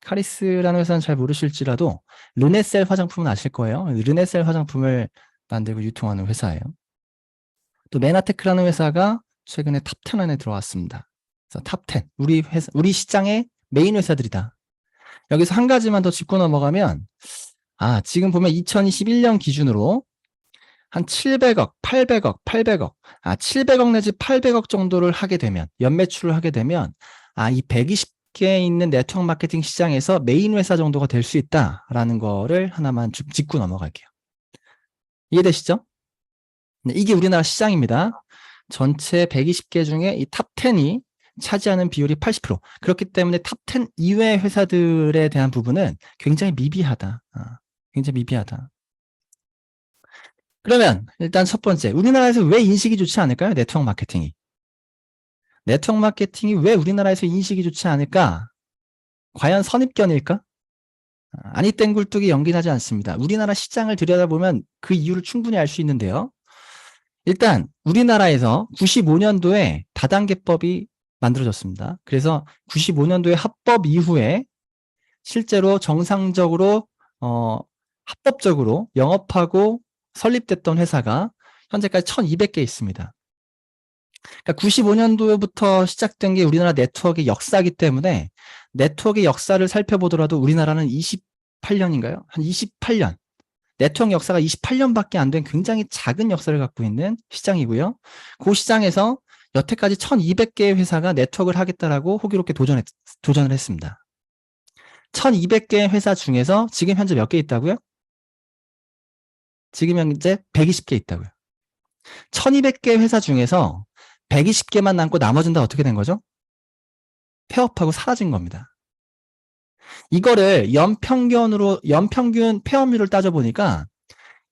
E: 카리스라는 회사는 잘 모르실지라도 르네셀 화장품은 아실 거예요. 르네셀 화장품을 만들고 유통하는 회사예요. 또 메나테크라는 회사가 최근에 탑10 안에 들어왔습니다. 그래서 탑10 우리 시장의 메인 회사들이다. 여기서 한 가지만 더 짚고 넘어가면 지금 보면 2021년 기준으로 한 700억, 800억, 700억 내지 800억 정도를 하게 되면 연매출을 하게 되면 이 120개에 있는 네트워크 마케팅 시장에서 메인 회사 정도가 될 수 있다라는 거를 하나만 좀 짚고 넘어갈게요. 이해되시죠? 네, 이게 우리나라 시장입니다. 전체 120개 중에 이 탑10이 차지하는 비율이 80%. 그렇기 때문에 탑10 이외의 회사들에 대한 부분은 굉장히 미비하다. 굉장히 미비하다. 그러면 일단 첫 번째, 우리나라에서 왜 인식이 좋지 않을까요? 네트워크 마케팅이. 네트워크 마케팅이 왜 우리나라에서 인식이 좋지 않을까? 과연 선입견일까? 아니 땡굴뚝이 연기나지 않습니다. 우리나라 시장을 들여다보면 그 이유를 충분히 알 수 있는데요. 일단 우리나라에서 95년도에 다단계법이 만들어졌습니다. 그래서 95년도에 합법 이후에 실제로 정상적으로 합법적으로 영업하고 설립됐던 회사가 현재까지 1200개 있습니다. 그러니까 95년도부터 시작된 게 우리나라 네트워크의 역사이기 때문에 네트워크의 역사를 살펴보더라도 우리나라는 28년인가요? 한 28년. 네트워크 역사가 28년밖에 안 된 굉장히 작은 역사를 갖고 있는 시장이고요. 그 시장에서 여태까지 1200개의 회사가 네트워크를 하겠다라고 호기롭게 도전을 했습니다. 1200개의 회사 중에서 지금 현재 몇 개 있다고요? 지금 현재 120개 있다고요. 1200개 회사 중에서 120개만 남고 나머지는 다 어떻게 된 거죠? 폐업하고 사라진 겁니다. 이거를 연평균 폐업률을 따져보니까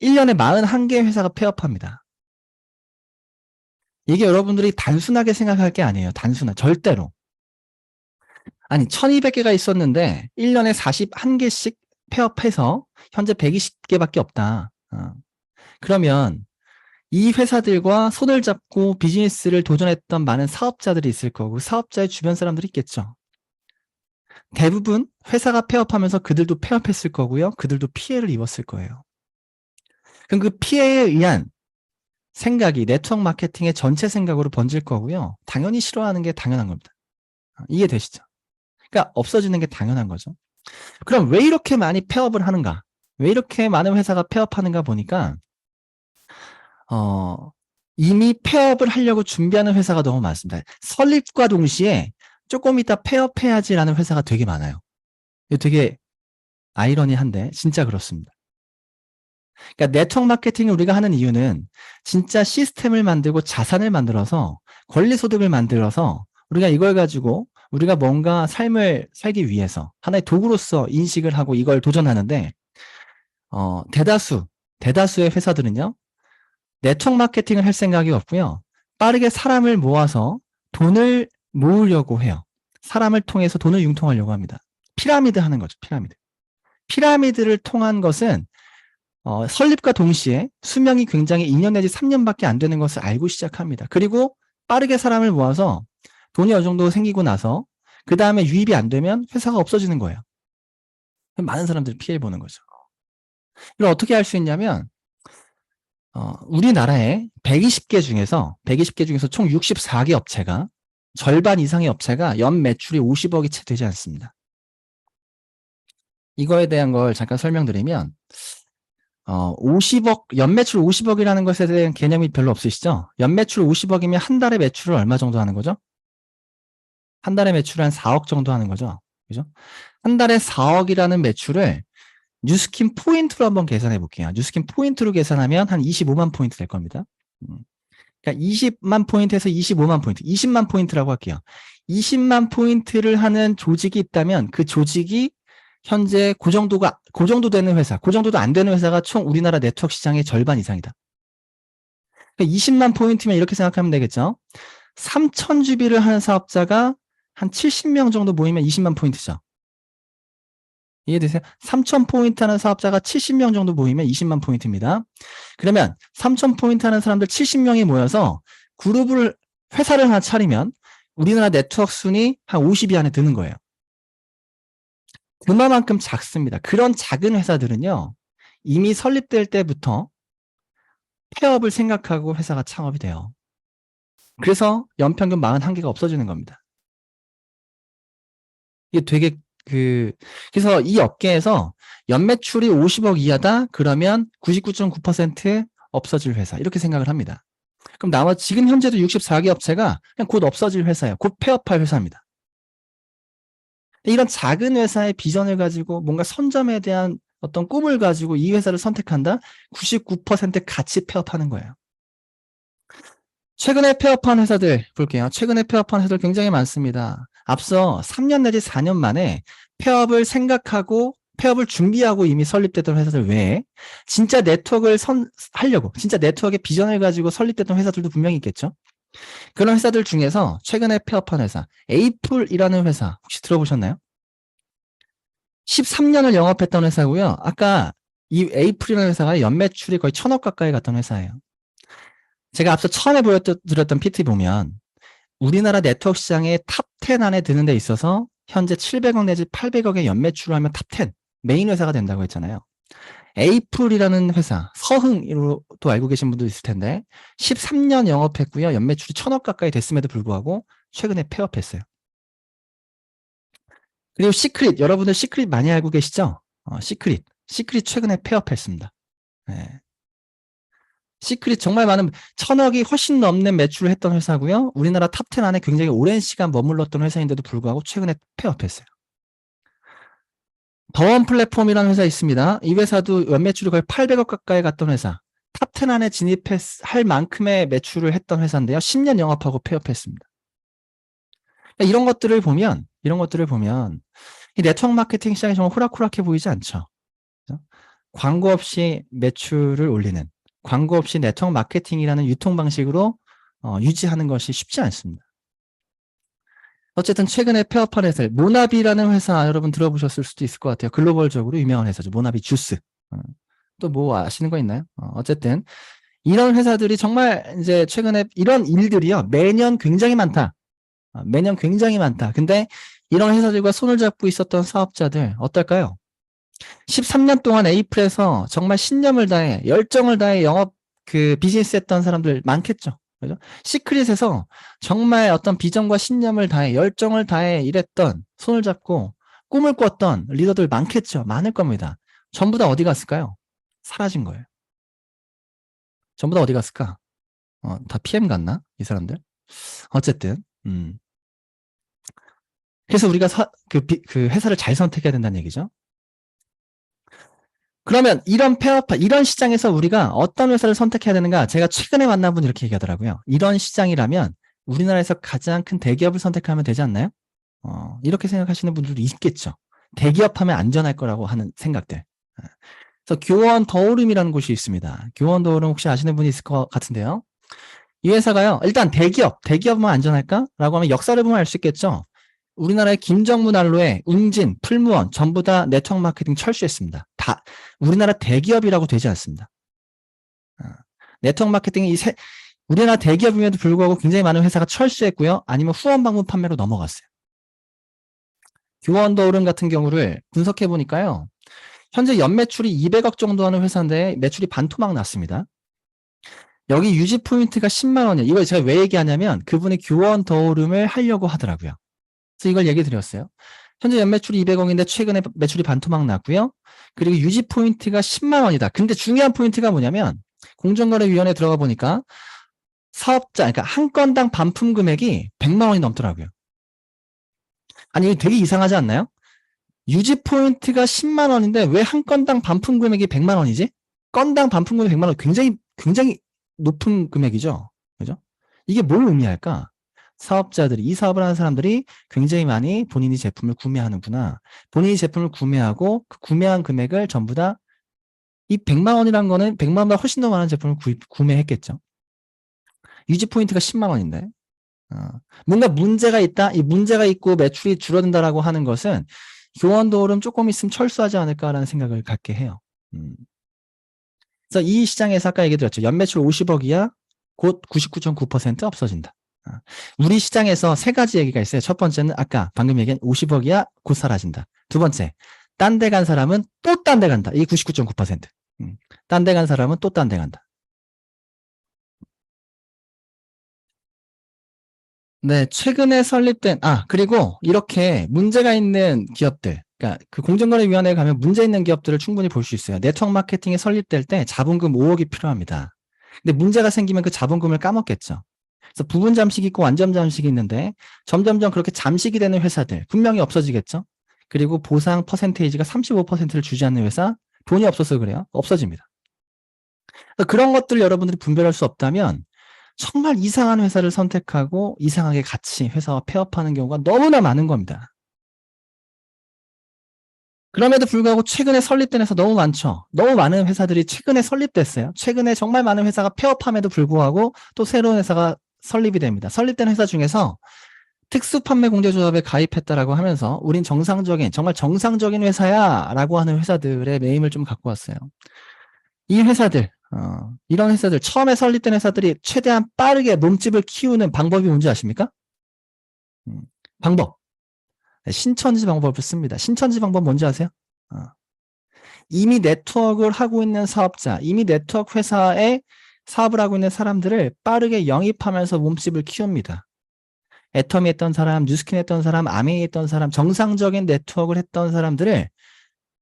E: 1년에 41개 회사가 폐업합니다. 이게 여러분들이 단순하게 생각할 게 아니에요. 절대로. 아니 1200개가 있었는데 1년에 41개씩 폐업해서 현재 120개밖에 없다. 그러면 이 회사들과 손을 잡고 비즈니스를 도전했던 많은 사업자들이 있을 거고 사업자의 주변 사람들이 있겠죠. 대부분 회사가 폐업하면서 그들도 폐업했을 거고요. 그들도 피해를 입었을 거예요. 그럼 그 피해에 의한 생각이 네트워크 마케팅의 전체 생각으로 번질 거고요. 당연히 싫어하는 게 당연한 겁니다. 이해되시죠? 그러니까 없어지는 게 당연한 거죠. 그럼 왜 이렇게 많이 폐업을 하는가? 왜 이렇게 많은 회사가 폐업하는가 보니까 이미 폐업을 하려고 준비하는 회사가 너무 많습니다. 설립과 동시에 조금 이따 폐업해야지라는 회사가 되게 많아요. 이거 되게 아이러니한데 진짜 그렇습니다. 그러니까 네트워크 마케팅을 우리가 하는 이유는 진짜 시스템을 만들고 자산을 만들어서 권리소득을 만들어서 우리가 이걸 가지고 우리가 뭔가 삶을 살기 위해서 하나의 도구로서 인식을 하고 이걸 도전하는데 대다수의 회사들은요. 네트워크 마케팅을 할 생각이 없고요. 빠르게 사람을 모아서 돈을 모으려고 해요. 사람을 통해서 돈을 융통하려고 합니다. 피라미드 하는 거죠. 피라미드를 통한 것은 설립과 동시에 수명이 굉장히 2년 내지 3년밖에 안 되는 것을 알고 시작합니다. 그리고 빠르게 사람을 모아서 돈이 어느 정도 생기고 나서 그 다음에 유입이 안 되면 회사가 없어지는 거예요. 많은 사람들이 피해 보는 거죠. 이걸 어떻게 할 수 있냐면 우리나라에 120개 중에서 총 64개 업체가 절반 이상의 업체가 연 매출이 50억이 채 되지 않습니다. 이거에 대한 걸 잠깐 설명드리면 50억, 연매출 50억이라는 것에 대한 개념이 별로 없으시죠? 연매출 50억이면 한 달에 매출을 얼마 정도 하는 거죠? 한 달에 매출을 한 4억 정도 하는 거죠? 그죠? 한 달에 4억이라는 매출을 뉴스킨 포인트로 한번 계산해 볼게요. 뉴스킨 포인트로 계산하면 한 25만 포인트 될 겁니다. 그러니까 20만 포인트에서 25만 포인트, 20만 포인트라고 할게요. 20만 포인트를 하는 조직이 있다면 그 조직이 현재 그 정도 되는 회사, 그 정도도 안 되는 회사가 총 우리나라 네트워크 시장의 절반 이상이다. 그러니까 20만 포인트면 이렇게 생각하면 되겠죠. 3,000주비를 하는 사업자가 한 70명 정도 모이면 20만 포인트죠. 이해되세요? 3,000포인트 하는 사업자가 70명 정도 모이면 20만 포인트입니다. 그러면 3,000포인트 하는 사람들 70명이 모여서 회사를 하나 차리면 우리나라 네트워크 순위 한 50위 안에 드는 거예요. 그만큼 작습니다. 그런 작은 회사들은요, 이미 설립될 때부터 폐업을 생각하고 회사가 창업이 돼요. 그래서 연평균 41개가 없어지는 겁니다. 이게 되게 그래서 이 업계에서 연매출이 50억 이하다? 그러면 99.9% 없어질 회사. 이렇게 생각을 합니다. 그럼 나머지 지금 현재도 64개 업체가 그냥 곧 없어질 회사예요. 곧 폐업할 회사입니다. 이런 작은 회사의 비전을 가지고 뭔가 선점에 대한 어떤 꿈을 가지고 이 회사를 선택한다? 99% 같이 폐업하는 거예요. 최근에 폐업한 회사들 볼게요. 최근에 폐업한 회사들 굉장히 많습니다. 앞서 3년 내지 4년 만에 폐업을 생각하고 폐업을 준비하고 이미 설립됐던 회사들 외에 진짜 네트워크를 하려고 진짜 네트워크의 비전을 가지고 설립됐던 회사들도 분명히 있겠죠. 그런 회사들 중에서 최근에 폐업한 회사 에이플이라는 회사 혹시 들어보셨나요? 13년을 영업했던 회사고요. 아까 이 에이플이라는 회사가 연매출이 거의 1,000억 가까이 갔던 회사예요. 제가 앞서 처음에 보여드렸던 PT 보면 우리나라 네트워크 시장의 탑 10 안에 드는 데 있어서 현재 700억 내지 800억의 연매출을 하면 탑 10, 메인 회사가 된다고 했잖아요. 에이플이라는 회사, 서흥으로도 알고 계신 분도 있을 텐데 13년 영업했고요. 연매출이 1,000억 가까이 됐음에도 불구하고 최근에 폐업했어요. 그리고 시크릿, 여러분들 시크릿 많이 알고 계시죠? 시크릿 최근에 폐업했습니다. 네. 시크릿 정말 많은 1,000억이 훨씬 넘는 매출을 했던 회사고요. 우리나라 탑 10 안에 굉장히 오랜 시간 머물렀던 회사인데도 불구하고 최근에 폐업했어요. 더원 플랫폼이라는 회사 있습니다. 이 회사도 연매출이 거의 800억 가까이 갔던 회사. 탑 10 안에 진입할 만큼의 매출을 했던 회사인데요. 10년 영업하고 폐업했습니다. 이런 것들을 보면 이 네트워크 마케팅 시장이 정말 호락호락해 보이지 않죠. 그렇죠? 광고 없이 매출을 올리는, 광고 없이 네트워크 마케팅이라는 유통 방식으로 유지하는 것이 쉽지 않습니다. 어쨌든 최근에 폐업한 회사, 모나비라는 회사 여러분 들어보셨을 수도 있을 것 같아요. 글로벌적으로 유명한 회사죠. 모나비 주스. 또 뭐 아시는 거 있나요? 어쨌든 이런 회사들이 정말 이제 최근에 이런 일들이요. 매년 굉장히 많다. 근데 이런 회사들과 손을 잡고 있었던 사업자들 어떨까요? 13년 동안 에이플에서 정말 신념을 다해 열정을 다해 영업 비즈니스 했던 사람들 많겠죠. 그죠? 시크릿에서 정말 어떤 비전과 신념을 다해 열정을 다해 일했던 손을 잡고 꿈을 꿨던 리더들 많겠죠. 많을 겁니다. 전부 다 어디 갔을까요? 사라진 거예요. 전부 다 어디 갔을까? 다 PM 갔나? 이 사람들? 어쨌든, 그래서 우리가 그 회사를 잘 선택해야 된다는 얘기죠. 그러면 이런 이런 시장에서 우리가 어떤 회사를 선택해야 되는가? 제가 최근에 만난 분 이렇게 얘기하더라고요. 이런 시장이라면 우리나라에서 가장 큰 대기업을 선택하면 되지 않나요? 이렇게 생각하시는 분들도 있겠죠. 대기업 하면 안전할 거라고 하는 생각들. 그래서 교원 더오름이라는 곳이 있습니다. 교원 더오름 혹시 아시는 분이 있을 것 같은데요. 이 회사가요. 일단 대기업만 안전할까? 라고 하면 역사를 보면 알 수 있겠죠. 우리나라의 김정무 난로에 웅진, 풀무원 전부 다 네트워크 마케팅 철수했습니다. 다 우리나라 대기업이라고 되지 않습니다. 네트워크 마케팅이 우리나라 대기업임에도 불구하고 굉장히 많은 회사가 철수했고요. 아니면 후원 방문 판매로 넘어갔어요. 교원 더오름 같은 경우를 분석해 보니까요. 현재 연매출이 200억 정도 하는 회사인데 매출이 반토막 났습니다. 여기 유지 포인트가 10만 원이에요. 이걸 제가 왜 얘기하냐면 그분이 교원 더오름을 하려고 하더라고요. 그래서 이걸 얘기 드렸어요. 현재 연매출이 200억인데 최근에 매출이 반토막 났고요. 그리고 유지 포인트가 10만 원이다. 근데 중요한 포인트가 뭐냐면 공정거래위원회에 들어가 보니까 사업자, 그러니까 한 건당 반품 금액이 100만 원이 넘더라고요. 아니, 이거 되게 이상하지 않나요? 유지 포인트가 10만 원인데 왜 한 건당 반품 금액이 100만 원이지? 건당 반품 금액 100만 원 굉장히 높은 금액이죠. 그죠? 이게 뭘 의미할까? 사업자들이, 이 사업을 하는 사람들이 굉장히 많이 본인이 제품을 구매하는구나. 본인이 제품을 구매하고 그 구매한 금액을 전부 다 이 100만 원이란 거는 100만 원보다 훨씬 더 많은 제품을 구매했겠죠. 유지 포인트가 10만 원인데. 뭔가 문제가 있다. 이 문제가 있고 매출이 줄어든다라고 하는 것은 교원 더오름 조금 있으면 철수하지 않을까라는 생각을 갖게 해요. 그래서 이 시장에서 아까 얘기 드렸죠. 연매출 50억이야 곧 99.9% 없어진다. 우리 시장에서 세 가지 얘기가 있어요. 첫 번째는 아까 방금 얘기한 50억이야 곧 사라진다. 두 번째, 딴 데 간 사람은 또 딴 데 간다. 이게 99.9%. 딴 데 간 사람은 또 딴 데 간다. 네, 최근에 설립된, 그리고 이렇게 문제가 있는 기업들, 그러니까 그 공정거래위원회에 가면 문제 있는 기업들을 충분히 볼 수 있어요. 네트워크 마케팅이 설립될 때 자본금 5억이 필요합니다. 근데 문제가 생기면 그 자본금을 까먹겠죠. 그래서 부분 잠식이 있고 완전 잠식이 있는데 점점점 그렇게 잠식이 되는 회사들 분명히 없어지겠죠. 그리고 보상 퍼센테이지가 35%를 주지 않는 회사, 돈이 없어서 그래요. 없어집니다. 그런 것들 여러분들이 분별할 수 없다면 정말 이상한 회사를 선택하고 이상하게 같이 회사와 폐업하는 경우가 너무나 많은 겁니다. 그럼에도 불구하고 최근에 설립된 회사 너무 많죠. 너무 많은 회사들이 최근에 설립됐어요. 최근에 정말 많은 회사가 폐업함에도 불구하고 또 새로운 회사가 설립이 됩니다. 설립된 회사 중에서 특수판매공제조합에 가입했다라고 하면서 우린 정말 정상적인 회사야 라고 하는 회사들의 네임을 좀 갖고 왔어요. 이 회사들, 이런 회사들, 처음에 설립된 회사들이 최대한 빠르게 몸집을 키우는 방법이 뭔지 아십니까? 방법. 신천지 방법을 씁니다. 신천지 방법 뭔지 아세요? 이미 네트워크를 하고 있는 사업자, 이미 네트워크 회사에 사업을 하고 있는 사람들을 빠르게 영입하면서 몸집을 키웁니다. 애터미 했던 사람, 뉴스킨 했던 사람, 아메이 했던 사람, 정상적인 네트워크를 했던 사람들을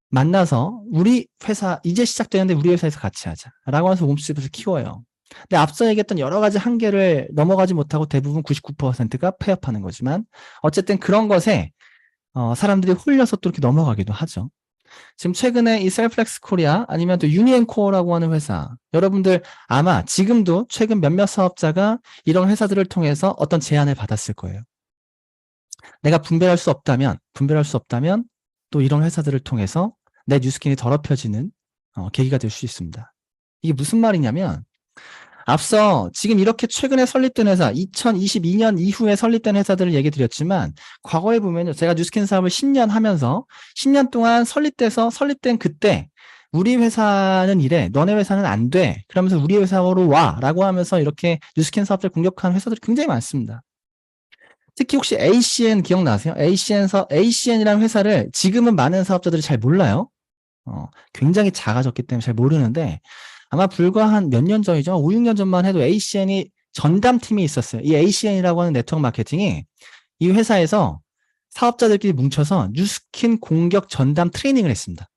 E: 만나서 우리 회사 이제 시작되는데 우리 회사에서 같이 하자 라고 하면서 몸집을 키워요. 근데 앞서 얘기했던 여러 가지 한계를 넘어가지 못하고 대부분 99%가 폐업하는 거지만 어쨌든 그런 것에 사람들이 홀려서 또 이렇게 넘어가기도 하죠. 지금 최근에 이 셀플렉스 코리아 아니면 또 유니앤코어라고 하는 회사, 여러분들 아마 지금도 최근 몇몇 사업자가 이런 회사들을 통해서 어떤 제안을 받았을 거예요. 내가 분별할 수 없다면 또 이런 회사들을 통해서 내 뉴스킨이 더럽혀지는 계기가 될 수 있습니다. 이게 무슨 말이냐면 앞서 지금 이렇게 최근에 설립된 회사, 2022년 이후에 설립된 회사들을 얘기 드렸지만 과거에 보면요. 제가 뉴스킨 사업을 10년 하면서 10년 동안 설립된 그때 우리 회사는 이래, 너네 회사는 안 돼. 그러면서 우리 회사로 와 라고 하면서 이렇게 뉴스킨 사업자를 공격하는 회사들이 굉장히 많습니다. 특히 혹시 ACN 기억나세요? ACN이라는 회사를 지금은 많은 사업자들이 잘 몰라요. 굉장히 작아졌기 때문에 잘 모르는데 아마 불과 한 몇 년 전이죠. 5, 6년 전만 해도 ACN이 전담팀이 있었어요. 이 ACN이라고 하는 네트워크 마케팅이 이 회사에서 사업자들끼리 뭉쳐서 뉴스킨 공격 전담 트레이닝을 했습니다.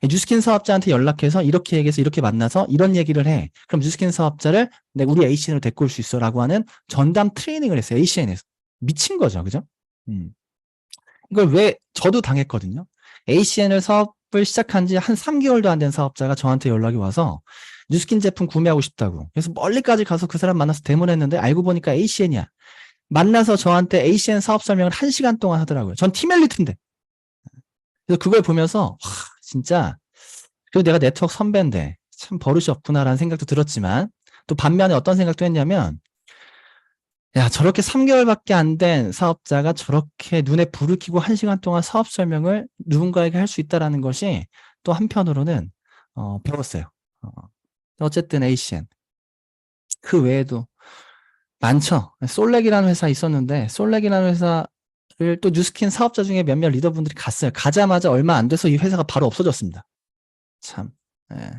E: 뉴스킨 사업자한테 연락해서 이렇게 얘기해서 이렇게 만나서 이런 얘기를 해. 그럼 뉴스킨 사업자를 우리 ACN으로 데리고 올 수 있어 라고 하는 전담 트레이닝을 했어요. ACN에서. 미친 거죠. 그죠? 이걸 왜 저도 당했거든요. ACN을 사업을 시작한 지 한 3개월도 안 된 사업자가 저한테 연락이 와서 뉴스킨 제품 구매하고 싶다고. 그래서 멀리까지 가서 그 사람 만나서 데모를 했는데 알고 보니까 ACN이야. 만나서 저한테 ACN 사업 설명을 1시간 동안 하더라고요. 전 팀엘리트인데. 그래서 그걸 보면서 와, 진짜 그리고 내가 네트워크 선배인데 참 버릇이 없구나라는 생각도 들었지만 또 반면에 어떤 생각도 했냐면 야, 저렇게 3개월밖에 안 된 사업자가 저렇게 눈에 불을 켜고 1시간 동안 사업 설명을 누군가에게 할 수 있다라는 것이 또 한편으로는 배웠어요. 어쨌든 ACN. 그 외에도 많죠. 솔렉이라는 회사 있었는데 솔렉이라는 회사를 또 뉴스킨 사업자 중에 몇몇 리더분들이 갔어요. 가자마자 얼마 안 돼서 이 회사가 바로 없어졌습니다. 참. 예.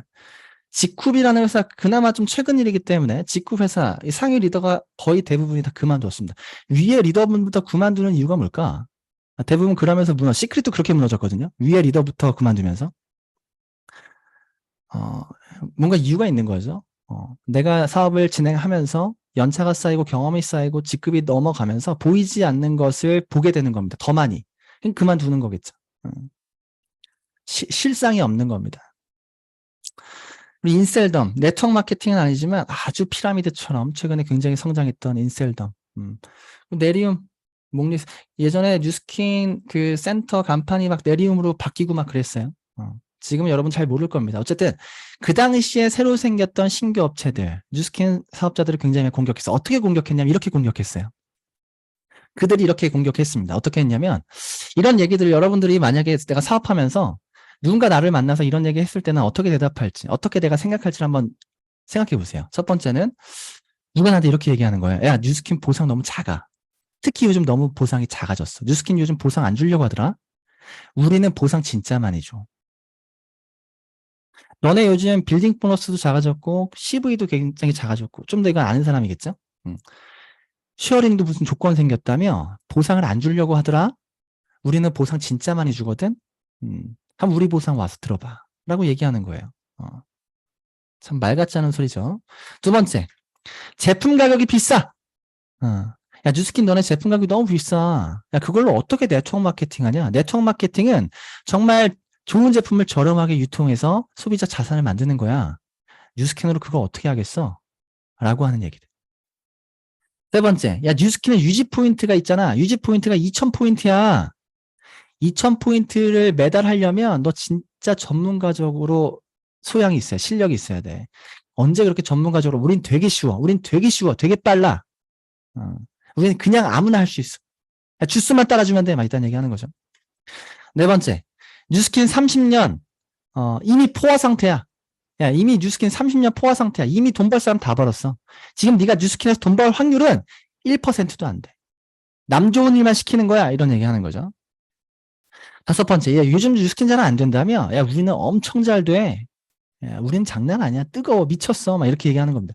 E: 직쿱이라는 회사 그나마 좀 최근 일이기 때문에 직쿱 회사 이 상위 리더가 거의 대부분이 다 그만뒀습니다. 위에 리더분부터 그만두는 이유가 뭘까? 대부분 그러면서 시크릿도 그렇게 무너졌거든요. 위에 리더부터 그만두면서 뭔가 이유가 있는 거죠. 내가 사업을 진행하면서 연차가 쌓이고 경험이 쌓이고 직급이 넘어가면서 보이지 않는 것을 보게 되는 겁니다. 더 많이. 그만두는 거겠죠. 실상이 없는 겁니다. 우리 인셀덤, 네트워크 마케팅은 아니지만 아주 피라미드처럼 최근에 굉장히 성장했던 인셀덤. 네리움, 목리, 예전에 뉴스킨 그 센터 간판이 막 네리움으로 바뀌고 막 그랬어요. 지금은 여러분 잘 모를 겁니다. 어쨌든 그 당시에 새로 생겼던 신규 업체들, 뉴스킨 사업자들을 굉장히 공격했어요. 어떻게 공격했냐면 이렇게 공격했어요. 그들이 이렇게 공격했습니다. 어떻게 했냐면 이런 얘기들을 여러분들이 만약에 내가 사업하면서 누군가 나를 만나서 이런 얘기 했을 때는 어떻게 대답할지, 어떻게 내가 생각할지를 한번 생각해 보세요. 첫 번째는 누가 나한테 이렇게 얘기하는 거예요. 야, 뉴스킨 보상 너무 작아. 특히 요즘 너무 보상이 작아졌어. 뉴스킨 요즘 보상 안 주려고 하더라. 우리는 보상 진짜 많이 줘. 너네 요즘 빌딩 보너스도 작아졌고 CV도 굉장히 작아졌고 좀 더 이건 아는 사람이겠죠? 쉐어링도 무슨 조건 생겼다며 보상을 안 주려고 하더라. 우리는 보상 진짜 많이 주거든. 한번 우리 보상 와서 들어봐 라고 얘기하는 거예요. 참 말 같지 않은 소리죠. 두 번째, 제품 가격이 비싸. 야, 뉴스킨 너네 제품 가격이 너무 비싸. 야, 그걸로 어떻게 네트워크 마케팅 하냐? 네트워크 마케팅은 정말 좋은 제품을 저렴하게 유통해서 소비자 자산을 만드는 거야. 뉴스킨으로 그거 어떻게 하겠어? 라고 하는 얘기들. 세 번째, 야, 뉴스킨에 유지 포인트가 있잖아. 유지 포인트가 2000포인트야. 2000포인트를 매달 하려면 너 진짜 전문가적으로 소양이 있어야, 실력이 있어야 돼. 언제 그렇게 전문가적으로, 우린 되게 쉬워. 되게 빨라. 우리는 그냥 아무나 할 수 있어. 야, 주스만 따라주면 돼. 막 이딴 얘기 하는 거죠. 네 번째, 뉴스킨 30년, 이미 포화 상태야. 야, 이미 뉴스킨 30년 포화 상태야. 이미 돈 벌 사람 다 벌었어. 지금 네가 뉴스킨에서 돈 벌 확률은 1%도 안 돼. 남 좋은 일만 시키는 거야. 이런 얘기 하는 거죠. 다섯 번째, 야, 요즘 뉴스킨 잘 안 된다며? 야, 우리는 엄청 잘 돼. 야, 우리는 장난 아니야. 뜨거워. 미쳤어. 막 이렇게 얘기하는 겁니다.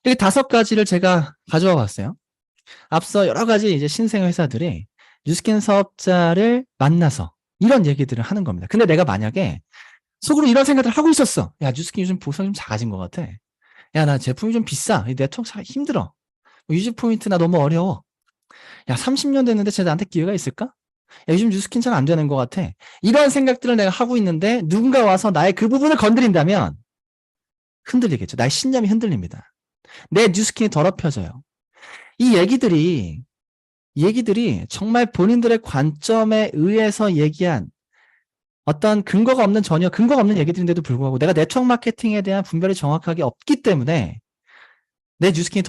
E: 이렇게 5가지를 제가 가져와 봤어요. 앞서 여러 가지 이제 신생 회사들이 뉴스킨 사업자를 만나서 이런 얘기들을 하는 겁니다. 근데 내가 만약에 속으로 이런 생각을 하고 있었어. 야, 뉴스킨 요즘 보상이 좀 작아진 것 같아. 야, 나 제품이 좀 비싸. 이 네트워크 사기 힘들어. 유지 포인트 나 너무 어려워. 야, 30년 됐는데 쟤 나한테 기회가 있을까? 야, 요즘 뉴스킨 잘 안 되는 것 같아. 이런 생각들을 내가 하고 있는데 누군가 와서 나의 그 부분을 건드린다면 흔들리겠죠. 나의 신념이 흔들립니다. 내 뉴스킨이 더럽혀져요. 이 얘기들이 정말 본인들의 관점에 의해서 얘기한 어떤 전혀 근거가 없는 얘기들인데도 불구하고 내가 네트워크 마케팅에 대한 분별이 정확하게 없기 때문에 내 뉴스킨이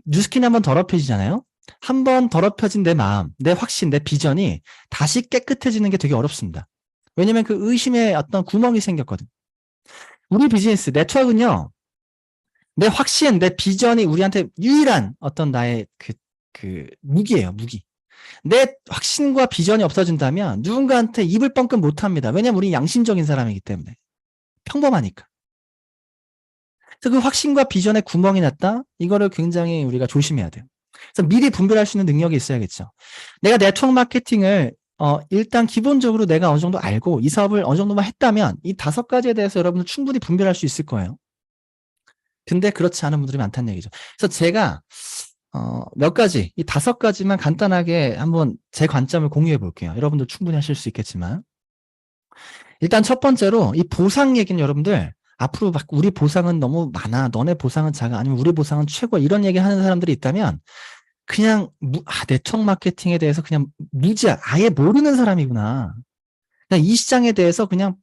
E: 뉴스킨이 한번 더럽혀지잖아요. 한번 더럽혀진 내 마음, 내 확신, 내 비전이 다시 깨끗해지는 게 되게 어렵습니다. 왜냐면 그 의심에 어떤 구멍이 생겼거든. 우리 비즈니스, 네트워크는요, 내 확신, 내 비전이 우리한테 유일한 어떤 나의 무기예요, 무기. 내 확신과 비전이 없어진다면 누군가한테 입을 뻥끗 못 합니다. 왜냐면 우리 양심적인 사람이기 때문에. 평범하니까. 그래서 그 확신과 비전에 구멍이 났다? 이거를 굉장히 우리가 조심해야 돼요. 그래서 미리 분별할 수 있는 능력이 있어야겠죠. 내가 네트워크 마케팅을 일단 기본적으로 내가 어느 정도 알고 이 사업을 어느 정도만 했다면 이 5가지에 대해서 여러분들 충분히 분별할 수 있을 거예요. 근데 그렇지 않은 분들이 많다는 얘기죠. 그래서 제가 몇 가지, 이 5가지만 간단하게 한번 제 관점을 공유해 볼게요. 여러분들 충분히 하실 수 있겠지만. 일단 첫 번째로 이 보상 얘기는 여러분들 앞으로 막 우리 보상은 너무 많아, 너네 보상은 작아, 아니면 우리 보상은 최고 이런 얘기 하는 사람들이 있다면 그냥 네트워크 마케팅에 대해서 그냥 무지야, 아예 모르는 사람이구나. 그냥 이 시장에 대해서 그냥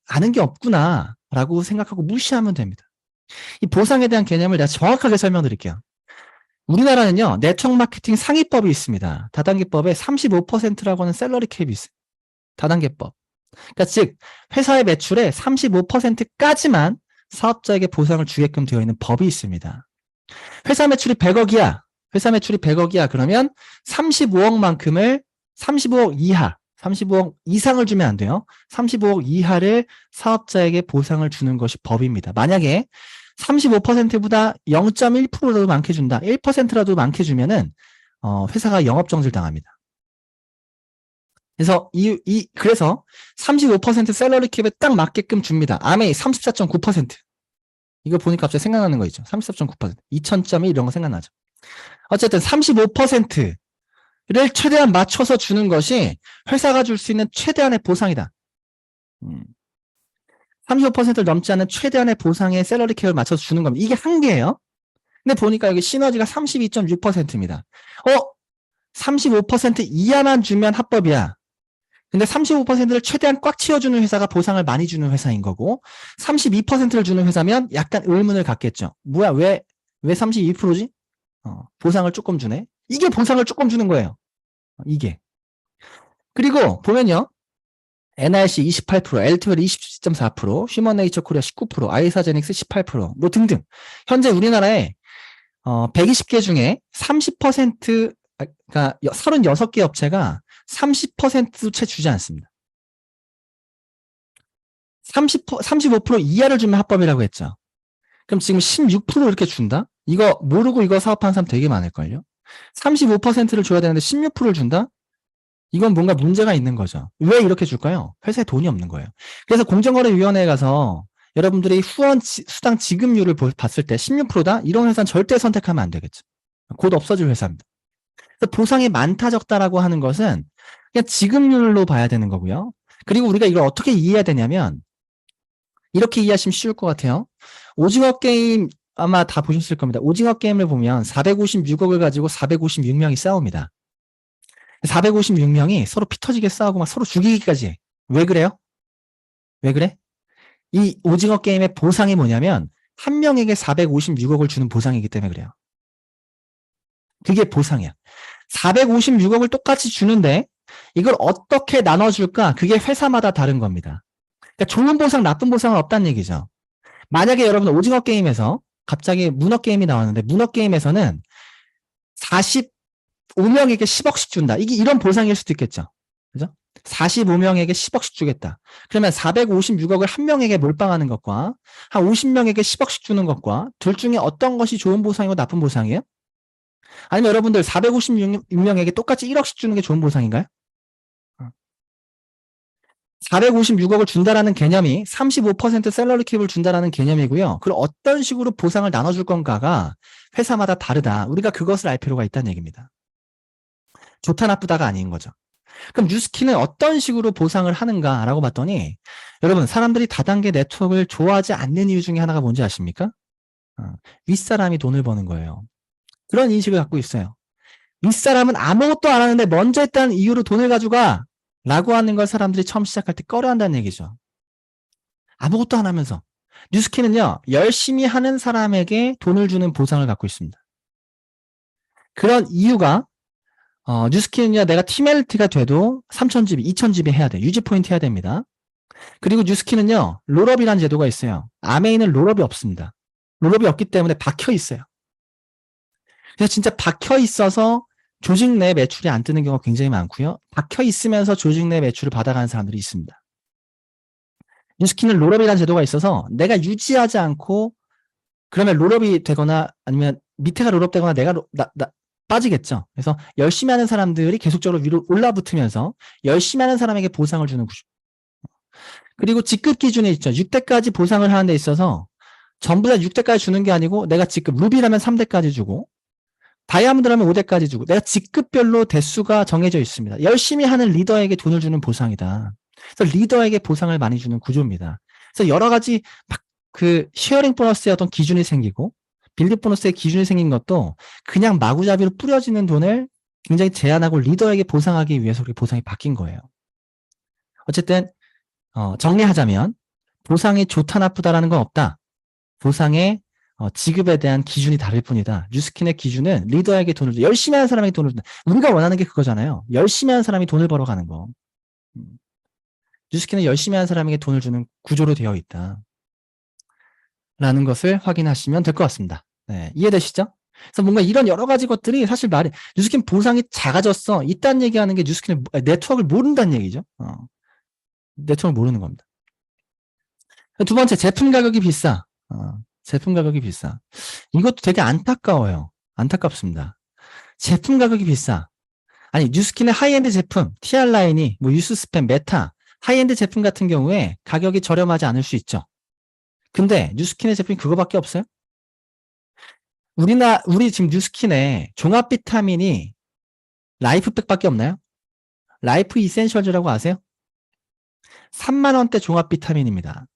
E: 아는 게 없구나라고 생각하고 무시하면 됩니다. 이 보상에 대한 개념을 내가 정확하게 설명드릴게요. 우리나라는요, 네트워크 마케팅 상위법이 있습니다. 다단계법에 35%라고 하는 셀러리 캡이 있어요. 다단계법. 그러니까 즉 회사의 매출의 35%까지만 사업자에게 보상을 주게끔 되어 있는 법이 있습니다. 회사 매출이 100억이야. 회사 매출이 100억이야. 그러면 35억만큼을 35억 이하, 35억 이상을 주면 안 돼요. 35억 이하를 사업자에게 보상을 주는 것이 법입니다. 만약에 35%보다 0.1%라도 많게 준다. 1%라도 많게 주면은 회사가 영업정지를 당합니다. 그래서 그래서 35% 셀러리 캡에 딱 맞게끔 줍니다. 아메이 34.9%. 이거 보니까 갑자기 생각나는 거 있죠. 34.9%. 2000.1 이런 거 생각나죠. 어쨌든 35%를 최대한 맞춰서 주는 것이 회사가 줄 수 있는 최대한의 보상이다. 35%를 넘지 않는 최대한의 보상의 셀러리 캡을 맞춰서 주는 겁니다. 이게 한계예요. 근데 보니까 여기 시너지가 32.6%입니다. 35% 이하만 주면 합법이야. 근데 35%를 최대한 꽉 채워주는 회사가 보상을 많이 주는 회사인 거고 32%를 주는 회사면 약간 의문을 갖겠죠. 뭐야, 왜 32%지? 보상을 조금 주네. 이게 보상을 조금 주는 거예요. 이게. 그리고 보면요. NRC 28%, LT웰 27.4%, 휴먼네이처 코리아 19%, 아이사제닉스 18%, 뭐 등등. 현재 우리나라에 120개 중에 30%, 그러니까 36개 업체가 30%도 채 주지 않습니다. 35% 이하를 주면 합법이라고 했죠. 그럼 지금 16% 이렇게 준다? 이거 모르고 이거 사업하는 사람 되게 많을걸요? 35%를 줘야 되는데 16%를 준다? 이건 뭔가 문제가 있는 거죠. 왜 이렇게 줄까요? 회사에 돈이 없는 거예요. 그래서 공정거래위원회에 가서 여러분들이 후원 수당 지급률을 봤을 때 16%다? 이런 회사는 절대 선택하면 안 되겠죠. 곧 없어질 회사입니다. 그래서 보상이 많다 적다라고 하는 것은 그냥 지급률로 봐야 되는 거고요. 그리고 우리가 이걸 어떻게 이해해야 되냐면 이렇게 이해하시면 쉬울 것 같아요. 오징어 게임 아마 다 보셨을 겁니다. 오징어 게임을 보면 456억을 가지고 456명이 싸웁니다. 456명이 서로 피 터지게 싸우고 막 서로 죽이기까지 해. 왜 그래요? 왜 그래? 이 오징어 게임의 보상이 뭐냐면 한 명에게 456억을 주는 보상이기 때문에 그래요. 그게 보상이야. 456억을 똑같이 주는데 이걸 어떻게 나눠줄까? 그게 회사마다 다른 겁니다. 그러니까 좋은 보상, 나쁜 보상은 없다는 얘기죠. 만약에 여러분 오징어 게임에서 갑자기 문어 게임이 나왔는데 문어 게임에서는 45명에게 10억씩 준다. 이게 이런 보상일 수도 있겠죠. 그죠? 45명에게 10억씩 주겠다. 그러면 456억을 한 명에게 몰빵하는 것과 한 50명에게 10억씩 주는 것과 둘 중에 어떤 것이 좋은 보상이고 나쁜 보상이에요? 아니면 여러분들 456명에게 똑같이 1억씩 주는 게 좋은 보상인가요? 456억을 준다라는 개념이 35% 셀러리 캡을 준다라는 개념이고요. 그럼 어떤 식으로 보상을 나눠줄 건가가 회사마다 다르다. 우리가 그것을 알 필요가 있다는 얘기입니다. 좋다 나쁘다가 아닌 거죠. 그럼 뉴스킨은 어떤 식으로 보상을 하는가라고 봤더니 여러분 사람들이 다단계 네트워크를 좋아하지 않는 이유 중에 하나가 뭔지 아십니까? 윗사람이 돈을 버는 거예요. 그런 인식을 갖고 있어요. 윗사람은 아무것도 안 하는데 먼저 했다는 이유로 돈을 가져가 라고 하는 걸 사람들이 처음 시작할 때 꺼려한다는 얘기죠. 아무것도 안 하면서. 뉴스킨은요, 열심히 하는 사람에게 돈을 주는 보상을 갖고 있습니다. 그런 이유가 뉴스킨은요, 내가 티멜트가 돼도 3,000GB, 2,000GB 해야 돼. 유지 포인트 해야 됩니다. 그리고 뉴스킨은요, 롤업이라는 제도가 있어요. 아메이는 롤업이 없습니다. 롤업이 없기 때문에 박혀 있어요. 그래서 진짜 박혀 있어서 조직 내 매출이 안 뜨는 경우가 굉장히 많고요. 박혀 있으면서 조직 내 매출을 받아가는 사람들이 있습니다. 뉴스킨은 롤업이라는 제도가 있어서 내가 유지하지 않고 그러면 롤업이 되거나 아니면 밑에가 롤업되거나 내가 빠지겠죠. 그래서 열심히 하는 사람들이 계속적으로 위로 올라붙으면서 열심히 하는 사람에게 보상을 주는 구조. 그리고 직급 기준에 있죠. 6대까지 보상을 하는 데 있어서 전부 다 6대까지 주는 게 아니고 내가 직급, 루비라면 3대까지 주고 다이아몬드라면 5대까지 주고 내가 직급별로 대수가 정해져 있습니다. 열심히 하는 리더에게 돈을 주는 보상이다. 그래서 리더에게 보상을 많이 주는 구조입니다. 그래서 여러 가지 그 쉐어링 보너스의 어떤 기준이 생기고 빌드 보너스의 기준이 생긴 것도 그냥 마구잡이로 뿌려지는 돈을 굉장히 제한하고 리더에게 보상하기 위해서 그렇게 보상이 바뀐 거예요. 어쨌든 정리하자면 보상이 좋다 나쁘다라는 건 없다. 보상의 지급에 대한 기준이 다를 뿐이다. 뉴스킨의 기준은 리더에게 돈을 줘. 열심히 하는 사람에게 돈을 준다. 우리가 원하는 게 그거잖아요. 열심히 하는 사람이 돈을 벌어가는 거. 뉴스킨은 열심히 하는 사람에게 돈을 주는 구조로 되어 있다. 라는 것을 확인하시면 될 것 같습니다. 네, 이해되시죠? 그래서 뭔가 이런 여러 가지 것들이 사실 뉴스킨 보상이 작아졌어. 이딴 얘기하는 게 뉴스킨의 네트워크를 모른다는 얘기죠. 네트워크를 모르는 겁니다. 두 번째, 제품 가격이 비싸. 제품 가격이 비싸. 이것도 되게 안타까워요. 안타깝습니다. 제품 가격이 비싸. 아니, 뉴스킨의 하이엔드 제품, TR라인이, 뭐, 유스스팸, 메타, 하이엔드 제품 같은 경우에 가격이 저렴하지 않을 수 있죠. 근데 뉴스킨의 제품이 그거밖에 없어요? 우리 지금 뉴스킨의 종합 비타민이 라이프백밖에 없나요? 라이프 이센셜즈라고 아세요? 3만원대 종합 비타민입니다.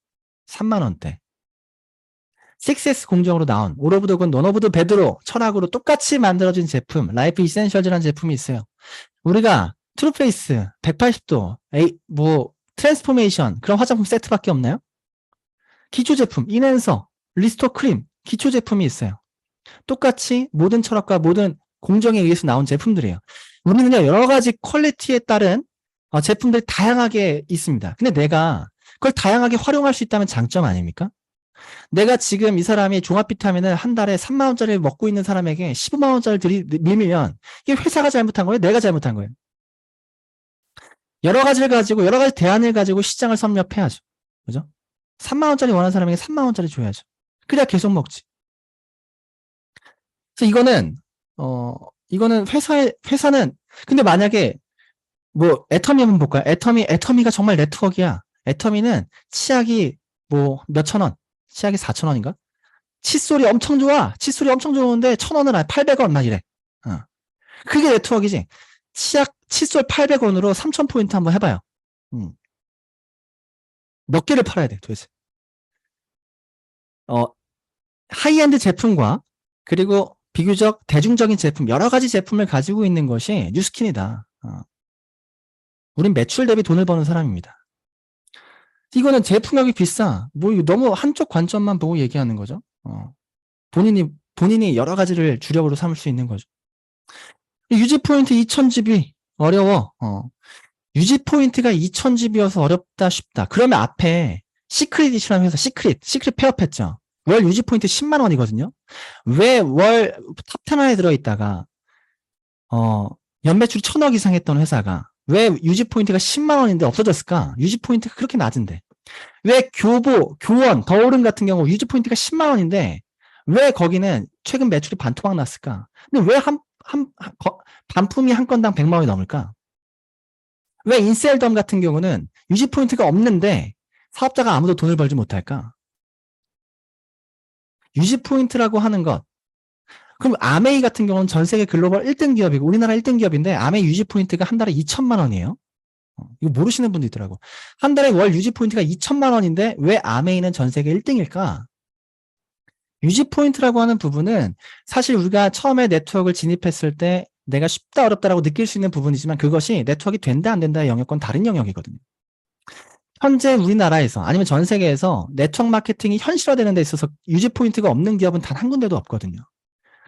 E: 3만원대. 6S 공정으로 나온 올 오브 더 건, 넌 오브 더 배드로 철학으로 똑같이 만들어진 제품, 라이프 이센셜즈라는 제품이 있어요. 우리가 트루페이스, 180도, 트랜스포메이션, 그런 화장품 세트밖에 없나요? 기초 제품, 인앤서, 리스토 크림, 기초 제품이 있어요. 똑같이 모든 철학과 모든 공정에 의해서 나온 제품들이에요. 우리는요, 여러 가지 퀄리티에 따른 제품들이 다양하게 있습니다. 근데 내가 그걸 다양하게 활용할 수 있다면 장점 아닙니까? 내가 지금 이 사람이 종합 비타민을 한 달에 3만원짜리 먹고 있는 사람에게 15만원짜리 밀면 이게 회사가 잘못한 거예요? 내가 잘못한 거예요? 여러 가지를 가지고, 여러 가지 대안을 가지고 시장을 섭렵해야죠. 그죠? 3만원짜리 원하는 사람에게 3만원짜리 줘야죠. 그래야 계속 먹지. 그래서 이거는 회사는, 근데 만약에, 뭐, 애터미 한번 볼까요? 애터미가 정말 네트워크야. 애터미는 치약이 뭐, 몇천 원, 치약이 4,000원인가? 칫솔이 엄청 좋아. 칫솔이 엄청 좋은데 1,000원은 아니 800원 막 이래. 그게 네트워크이지. 칫솔 800원으로 3,000포인트 한번 해봐요. 몇 개를 팔아야 돼, 도대체. 하이엔드 제품과 그리고 비교적 대중적인 제품, 여러 가지 제품을 가지고 있는 것이 뉴스킨이다. 우린 매출 대비 돈을 버는 사람입니다. 이거는 제품 가격이 비싸. 뭐 너무 한쪽 관점만 보고 얘기하는 거죠. 본인이 여러 가지를 주력으로 삼을 수 있는 거죠. 유지 포인트 2000GB 어려워. 유지 포인트가 2000GB여서 어렵다 싶다. 그러면 앞에 시크릿 이슈라는 회사 시크릿 폐업했죠. 월 유지 포인트 10만 원이거든요. 왜 월 탑10 안에 들어있다가 연매출이 1,000억 이상 했던 회사가 왜 유지 포인트가 10만 원인데 없어졌을까? 유지 포인트가 그렇게 낮은데. 왜 교원, 더오름 같은 경우 유지 포인트가 10만 원인데 왜 거기는 최근 매출이 반토막 났을까? 근데 왜 반품이 한 건당 100만 원이 넘을까? 왜 인셀덤 같은 경우는 유지 포인트가 없는데 사업자가 아무도 돈을 벌지 못할까? 유지 포인트라고 하는 것. 그럼 아메이 같은 경우는 전 세계 글로벌 1등 기업이고 우리나라 1등 기업인데 아메이 유지 포인트가 한 달에 2천만 원이에요. 이거 모르시는 분도 있더라고. 한 달에 월 유지 포인트가 2천만 원인데 왜 아메이는 전 세계 1등일까? 유지 포인트라고 하는 부분은 사실 우리가 처음에 네트워크를 진입했을 때 내가 쉽다 어렵다라고 느낄 수 있는 부분이지만 그것이 네트워크가 된다 안 된다의 영역과는 다른 영역이거든요. 현재 우리나라에서 아니면 전 세계에서 네트워크 마케팅이 현실화되는 데 있어서 유지 포인트가 없는 기업은 단 한 군데도 없거든요.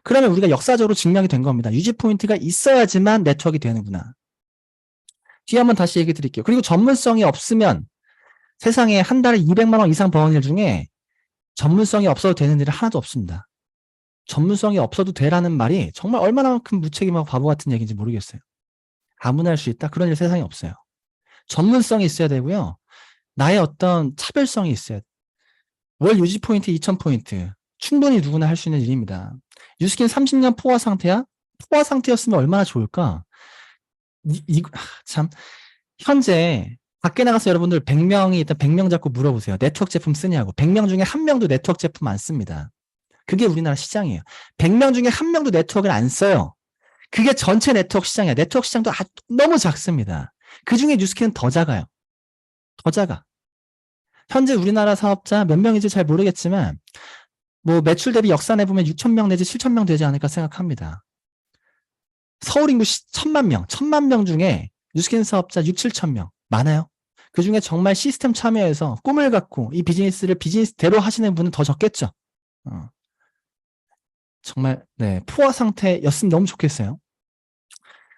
E: 그러면 우리가 역사적으로 증명이 된 겁니다. 유지 포인트가 있어야지만 네트워크가 되는구나. 뒤에 한번 다시 얘기 드릴게요. 그리고 전문성이 없으면 세상에 한 달에 200만 원 이상 버는 일 중에 전문성이 없어도 되는 일은 하나도 없습니다. 전문성이 없어도 되라는 말이 정말 얼마나만큼 무책임하고 바보 같은 얘기인지 모르겠어요. 아무나 할 수 있다? 그런 일 세상에 없어요. 전문성이 있어야 되고요. 나의 어떤 차별성이 있어야 돼. 월 유지 포인트 2,000포인트. 충분히 누구나 할 수 있는 일입니다. 뉴스킨 30년 포화 상태야? 포화 상태였으면 얼마나 좋을까? 참, 현재 밖에 나가서 여러분들 100명이 일단 100명 잡고 물어보세요. 네트워크 제품 쓰냐고. 100명 중에 1명도 네트워크 제품 안 씁니다. 그게 우리나라 시장이에요. 100명 중에 1명도 네트워크를 안 써요. 그게 전체 네트워크 시장이야. 네트워크 시장도 너무 작습니다. 그 중에 뉴스킨은 더 작아요. 더 작아. 현재 우리나라 사업자 몇 명인지 잘 모르겠지만 뭐 매출 대비 역사 내보면 6,000명 내지 7,000명 되지 않을까 생각합니다. 서울 인구 1,000만 명, 1,000만 명 중에 뉴스킨 사업자 6, 7,000명 많아요. 그 중에 정말 시스템 참여해서 꿈을 갖고 이 비즈니스를 비즈니스대로 하시는 분은 더 적겠죠. 정말 네, 포화 상태였으면 너무 좋겠어요.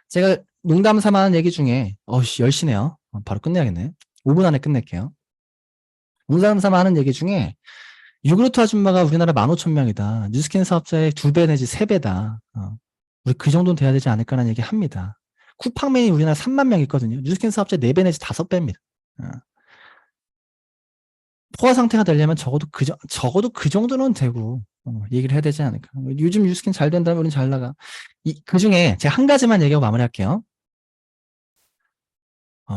E: 제가 농담 삼아 하는 얘기 중에 10시네요. 바로 끝내야겠네. 5분 안에 끝낼게요. 농담 삼아 하는 얘기 중에 유그루트 아줌마가 우리나라 15,000명이다. 뉴스킨 사업자의 2배 내지 3배다. 우리 그 정도는 돼야 되지 않을까라는 얘기 합니다. 쿠팡맨이 우리나라 3만 명 있거든요. 뉴스킨 사업자 4배 내지 5배입니다. 포화 상태가 되려면 적어도 그 정도는 되고 얘기를 해야 되지 않을까. 요즘 뉴스킨 잘 된다면 우리는 잘 나가. 그 중에 제가 한 가지만 얘기하고 마무리할게요.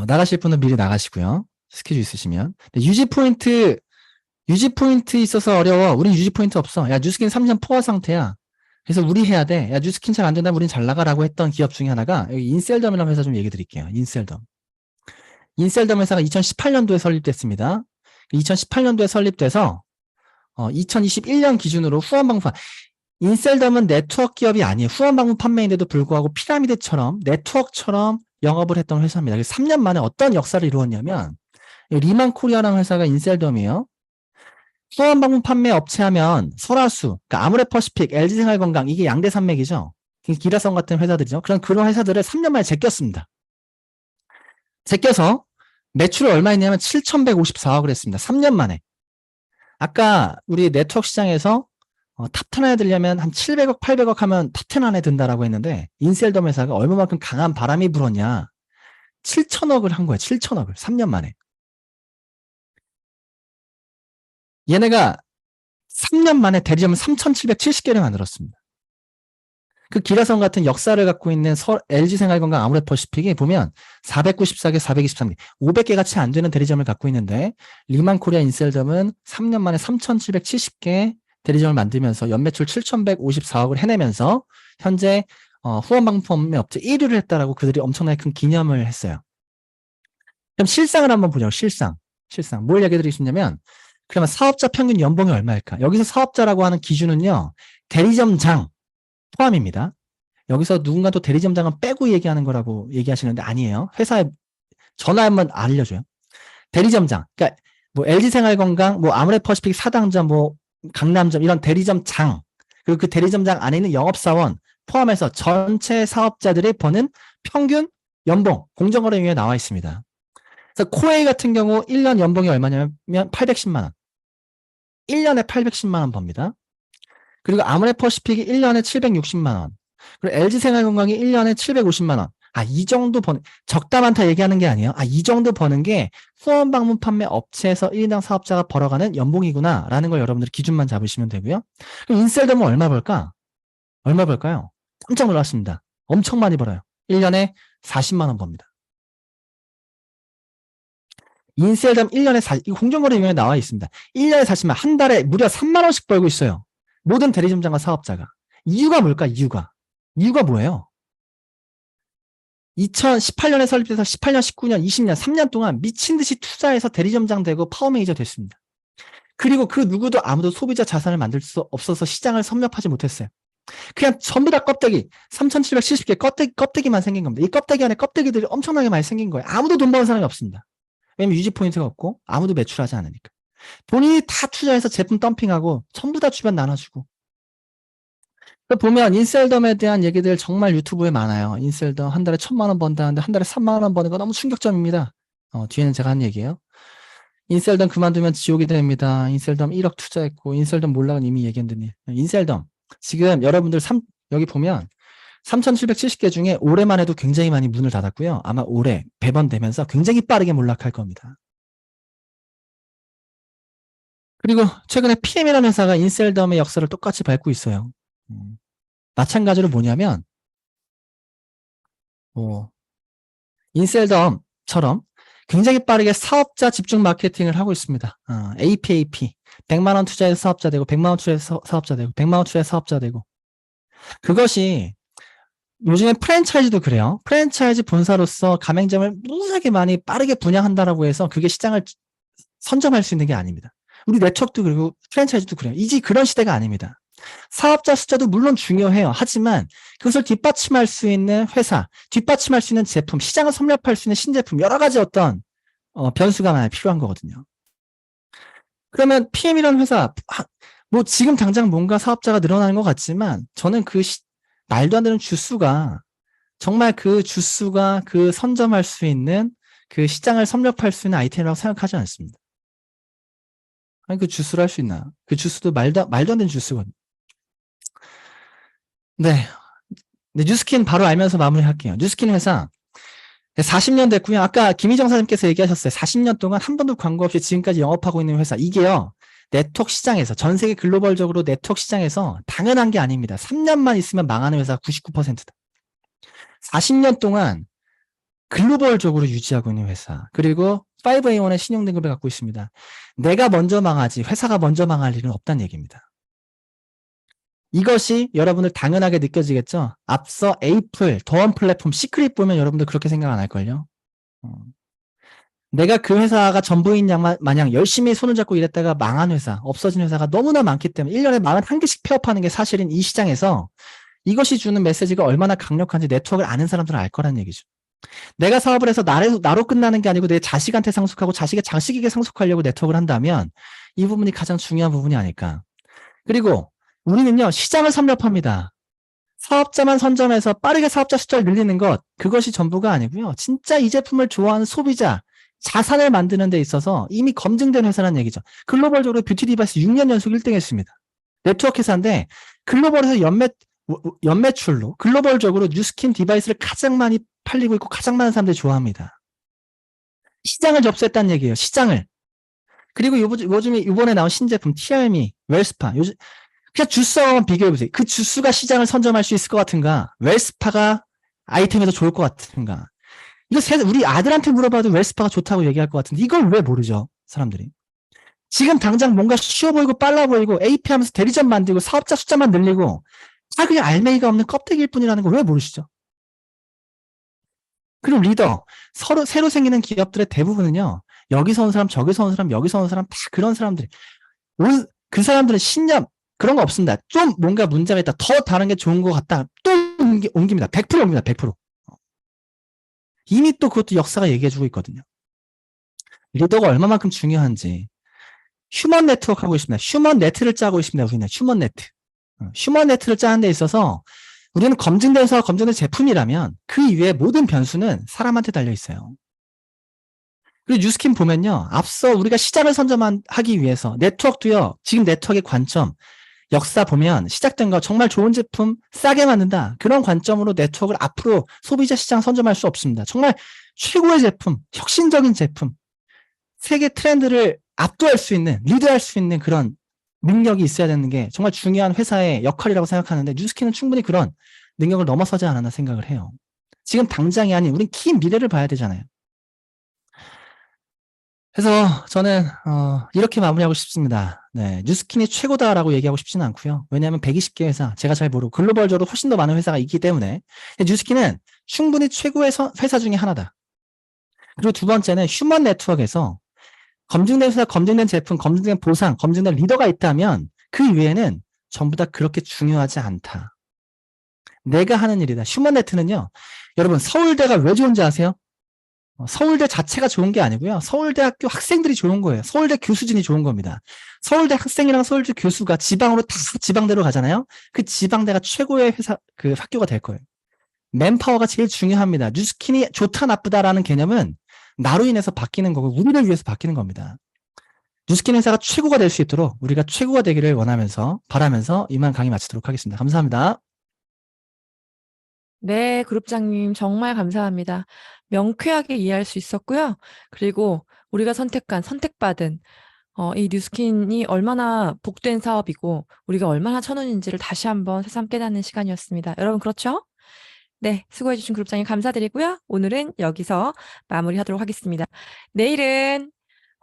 E: 나가실 분은 미리 나가시고요. 스케줄 있으시면. 유지 포인트 있어서 어려워. 우린 유지 포인트 없어. 야, 뉴스킨 3년 포화 상태야. 그래서 우리 해야 돼. 야, 뉴스킨 잘 안 된다면 우린 잘 나가라고 했던 기업 중에 하나가 여기 인셀덤이라는 회사 좀 얘기 드릴게요. 인셀덤 회사가 2018년도에 설립됐습니다. 2018년도에 설립돼서 2021년 기준으로 후원방문 인셀덤은 네트워크 기업이 아니에요. 후원방문 판매인데도 불구하고 피라미드처럼 네트워크처럼 영업을 했던 회사입니다. 그래서 3년 만에 어떤 역사를 이루었냐면 리만 코리아라는 회사가 인셀덤이에요. 후원방문 판매 업체 하면 설화수, 그러니까 아모레퍼시픽, LG생활건강 이게 양대 산맥이죠. 기라성 같은 회사들이죠. 그런 회사들을 3년 만에 제꼈습니다. 제껴서 매출을 얼마 했냐면 7,154억을 했습니다. 3년 만에. 아까 우리 네트워크 시장에서 탑10 안에 들려면 한 700억, 800억 하면 탑10 안에 든다라고 했는데 인셀덤 회사가 얼마만큼 강한 바람이 불었냐. 7천억을 한 거예요. 7천억을 3년 만에. 얘네가 3년 만에 대리점을 3,770개를 만들었습니다. 그 기라성 같은 역사를 갖고 있는 LG생활건강 아모레퍼시픽이 보면 494개, 423개, 500개가 채 안 되는 대리점을 갖고 있는데 리만코리아 인셀덤은 3년 만에 3,770개 대리점을 만들면서 연매출 7,154억을 해내면서 현재 후원방문 업체 1위를 했다라고 그들이 엄청나게 큰 기념을 했어요. 그럼 실상을 한번 보죠. 실상. 뭘 얘기 드리고 싶냐면 그러면 사업자 평균 연봉이 얼마일까? 여기서 사업자라고 하는 기준은요. 대리점장 포함입니다. 여기서 누군가 또 대리점장은 빼고 얘기하는 거라고 얘기하시는데 아니에요. 회사에 전화 한번 알려줘요. 대리점장. 그러니까 뭐 LG생활건강, 뭐 아모레퍼시픽 사당점, 뭐 강남점 이런 대리점장 그리고 그 대리점장 안에 있는 영업사원 포함해서 전체 사업자들이 버는 평균 연봉 공정거래위에 나와 있습니다. 그래서 코웨이 같은 경우 1년 연봉이 얼마냐면 810만 원. 1년에 810만 원 법니다. 그리고 아모레퍼시픽이 1년에 760만 원. 그리고 LG생활건강이 1년에 750만 원. 이 정도 버는, 적다 많다 얘기하는 게 아니에요. 이 정도 버는 게 후원방문 판매 업체에서 1인당 사업자가 벌어가는 연봉이구나. 라는 걸 여러분들이 기준만 잡으시면 되고요. 그럼 인셀덤은 얼마 벌까? 얼마 벌까요? 깜짝 놀랐습니다. 엄청 많이 벌어요. 1년에 40만 원 법니다. 인셀덤 1년에 이거 공정거래위원회에 나와 있습니다. 1년에 40만, 한 달에 무려 3만 원씩 벌고 있어요. 모든 대리점장과 사업자가. 이유가 뭘까? 이유가 뭐예요? 2018년에 설립돼서 18년, 19년, 20년, 3년 동안 미친 듯이 투자해서 대리점장 되고 파워매니저 됐습니다. 그리고 그 누구도 아무도 소비자 자산을 만들 수 없어서 시장을 섭렵하지 못했어요. 그냥 전부 다 껍데기, 3,770개 껍데기만 생긴 겁니다. 이 껍데기 안에 껍데기들이 엄청나게 많이 생긴 거예요. 아무도 돈 버는 사람이 없습니다. 왜냐면 유지 포인트가 없고 아무도 매출하지 않으니까. 본인이 다 투자해서 제품 덤핑하고 전부 다 주변 나눠주고. 보면 인셀덤에 대한 얘기들 정말 유튜브에 많아요. 인셀덤 한 달에 1,000만 원 번다는데 한 달에 3만 원 버는 거 너무 충격점입니다. 뒤에는 제가 한 얘기예요. 인셀덤 그만두면 지옥이 됩니다. 인셀덤 1억 투자했고 인셀덤 몰락은 이미 얘기했더니 인셀덤 지금 여러분들 여기 보면 3,770개 중에 올해만 해도 굉장히 많이 문을 닫았고요. 아마 올해 배번되면서 굉장히 빠르게 몰락할 겁니다. 그리고 최근에 PM이라는 회사가 인셀덤의 역사를 똑같이 밟고 있어요. 마찬가지로 뭐냐면 뭐 인셀덤처럼 굉장히 빠르게 사업자 집중 마케팅을 하고 있습니다. APAP 100만 원 투자해서 사업자 되고 100만 원 투자해서 사업자 되고 100만 원 투자해서 사업자 되고 그것이 요즘에 프랜차이즈도 그래요. 프랜차이즈 본사로서 가맹점을 무지하게 많이 빠르게 분양한다라고 해서 그게 시장을 선점할 수 있는 게 아닙니다. 우리 네트워크도 그리고 프랜차이즈도 그래요. 이제 그런 시대가 아닙니다. 사업자 숫자도 물론 중요해요. 하지만 그것을 뒷받침할 수 있는 회사, 뒷받침할 수 있는 제품, 시장을 섭렵할 수 있는 신제품, 여러 가지 어떤 변수가 많이 필요한 거거든요. 그러면 PM이라는 회사, 뭐 지금 당장 뭔가 사업자가 늘어나는 것 같지만 저는 그 말도 안 되는 주수가 정말 그 주수가 그 선점할 수 있는 그 시장을 섭렵할 수 있는 아이템이라고 생각하지 않습니다. 아니 그 주수를 할 수 있나? 그 주수도 말도 안 되는 주수거든요. 네. 뉴스킨 바로 알면서 마무리할게요. 뉴스킨 회사 40년 됐고요. 아까 김희정 사장님께서 얘기하셨어요. 40년 동안 한 번도 광고 없이 지금까지 영업하고 있는 회사. 이게요. 네트워크 시장에서 전 세계 글로벌적으로 네트워크 시장에서 당연한 게 아닙니다. 3년만 있으면 망하는 회사 99%다. 40년 동안 글로벌적으로 유지하고 있는 회사. 그리고 5A1의 신용 등급을 갖고 있습니다. 내가 먼저 망하지 회사가 먼저 망할 일은 없다는 얘기입니다. 이것이 여러분들 당연하게 느껴지겠죠? 앞서 에이플, 더원 플랫폼, 시크릿 보면 여러분들 그렇게 생각 안 할걸요? 내가 그 회사가 전부인 양 마냥 열심히 손을 잡고 일했다가 망한 회사, 없어진 회사가 너무나 많기 때문에 1년에 41개씩 폐업하는 게 사실은 이 시장에서 이것이 주는 메시지가 얼마나 강력한지 네트워크를 아는 사람들은 알 거란 얘기죠. 내가 사업을 해서 나로 끝나는 게 아니고 내 자식한테 상속하고 자식의 자식에게 상속하려고 네트워크를 한다면 이 부분이 가장 중요한 부분이 아닐까. 그리고 우리는요, 시장을 섭렵합니다. 사업자만 선점해서 빠르게 사업자 숫자를 늘리는 것, 그것이 전부가 아니고요. 진짜 이 제품을 좋아하는 소비자, 자산을 만드는 데 있어서 이미 검증된 회사라는 얘기죠. 글로벌적으로 뷰티 디바이스 6년 연속 1등 했습니다. 네트워크 회사인데 글로벌에서 연매출로 글로벌적으로 뉴스킨 디바이스를 가장 많이 팔리고 있고 가장 많은 사람들이 좋아합니다. 시장을 접수했다는 얘기예요. 시장을. 그리고 이번에 나온 신제품 TRME, 웰스파. 요즘 그냥 주스하고만 비교해보세요. 그 주스가 시장을 선점할 수 있을 것 같은가? 웰스파가 아이템에서 좋을 것 같은가? 이거 우리 아들한테 물어봐도 웰스파가 좋다고 얘기할 것 같은데 이걸 왜 모르죠? 사람들이. 지금 당장 뭔가 쉬워 보이고 빨라 보이고 AP 하면서 대리점 만들고 사업자 숫자만 늘리고 다 그냥 알맹이가 없는 껍데기일 뿐이라는 거 왜 모르시죠? 그리고 리더, 새로 생기는 기업들의 대부분은요. 여기서 온 사람, 저기서 온 사람, 여기서 온 사람 다 그런 사람들이. 그 사람들은 신념 그런 거 없습니다. 좀 뭔가 문제가 있다. 더 다른 게 좋은 것 같다. 또 옮깁니다. 100% 옮깁니다. 100%. 이미 또 그것도 역사가 얘기해주고 있거든요. 리더가 얼마만큼 중요한지. 휴먼 네트워크 하고 있습니다. 휴먼 네트를 짜고 있습니다. 우리는 휴먼 네트. 휴먼 네트를 짜는 데 있어서 우리는 검증된 사업, 검증된 제품이라면 그 이외의 모든 변수는 사람한테 달려 있어요. 그리고 뉴스킨 보면요. 앞서 우리가 시장을 선점하기 위해서 네트워크도요. 지금 네트워크의 관점, 역사 보면 시작된 거 정말 좋은 제품 싸게 만든다. 그런 관점으로 네트워크를 앞으로 소비자 시장 선점할 수 없습니다. 정말 최고의 제품, 혁신적인 제품, 세계 트렌드를 압도할 수 있는, 리드할 수 있는 그런 능력이 있어야 되는 게 정말 중요한 회사의 역할이라고 생각하는데 뉴스킨은 충분히 그런 능력을 넘어서지 않았나 생각을 해요. 지금 당장이 아닌 우린 긴 미래를 봐야 되잖아요. 그래서 저는 이렇게 마무리하고 싶습니다. 네, 뉴스킨이 최고다라고 얘기하고 싶지는 않고요. 왜냐하면 120개 회사, 제가 잘 모르고 글로벌적으로 훨씬 더 많은 회사가 있기 때문에 뉴스킨은 충분히 최고의 회사 중에 하나다. 그리고 두 번째는 휴먼 네트워크에서 검증된 회사, 검증된 제품, 검증된 보상, 검증된 리더가 있다면 그 이외에는 전부 다 그렇게 중요하지 않다. 내가 하는 일이다. 휴먼 네트는요. 여러분 서울대가 왜 좋은지 아세요? 서울대 자체가 좋은 게 아니고요. 서울대학교 학생들이 좋은 거예요. 서울대 교수진이 좋은 겁니다. 서울대 학생이랑 서울대 교수가 지방으로 다 지방대로 가잖아요. 그 지방대가 최고의 회사, 그 학교가 될 거예요. 맨파워가 제일 중요합니다. 뉴스킨이 좋다 나쁘다라는 개념은 나로 인해서 바뀌는 거고 우리를 위해서 바뀌는 겁니다. 뉴스킨 회사가 최고가 될 수 있도록 우리가 최고가 되기를 바라면서 이만 강의 마치도록 하겠습니다. 감사합니다.
C: 네, 그룹장님 정말 감사합니다. 명쾌하게 이해할 수 있었고요. 그리고 우리가 선택받은 이 뉴스킨이 얼마나 복된 사업이고 우리가 얼마나 천운인지를 다시 한번 새삼 깨닫는 시간이었습니다. 여러분 그렇죠? 네, 수고해주신 그룹장님 감사드리고요. 오늘은 여기서 마무리하도록 하겠습니다. 내일은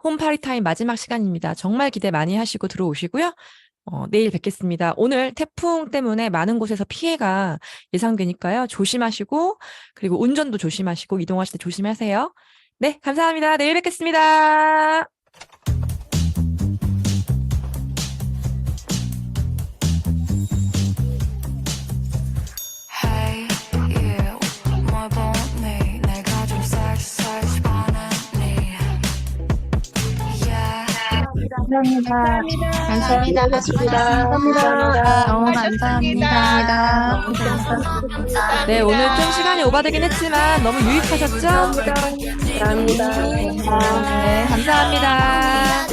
C: 홈파리타임 마지막 시간입니다. 정말 기대 많이 하시고 들어오시고요. 내일 뵙겠습니다. 오늘 태풍 때문에 많은 곳에서 피해가 예상되니까요. 조심하시고, 그리고 운전도 조심하시고, 이동하실 때 조심하세요. 네, 감사합니다. 내일 뵙겠습니다.
F: Hey you 뭘 보니 내가 좀 섹시해 반했니 Yeah
G: 감사합니다. 감사합니다. 너무 감사합니다.
C: 네, 오늘 좀 시간이 오바되긴 했지만 너무 유익하셨죠?
G: 감사합니다.
C: 네, 감사합니다.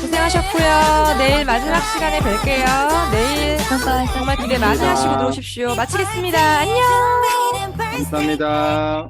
C: 고생하셨고요. 내일 마지막 시간에 뵐게요. 내일 정말 기대 많이 하시고 들어오십시오. 마치겠습니다. 안녕!
H: 감사합니다.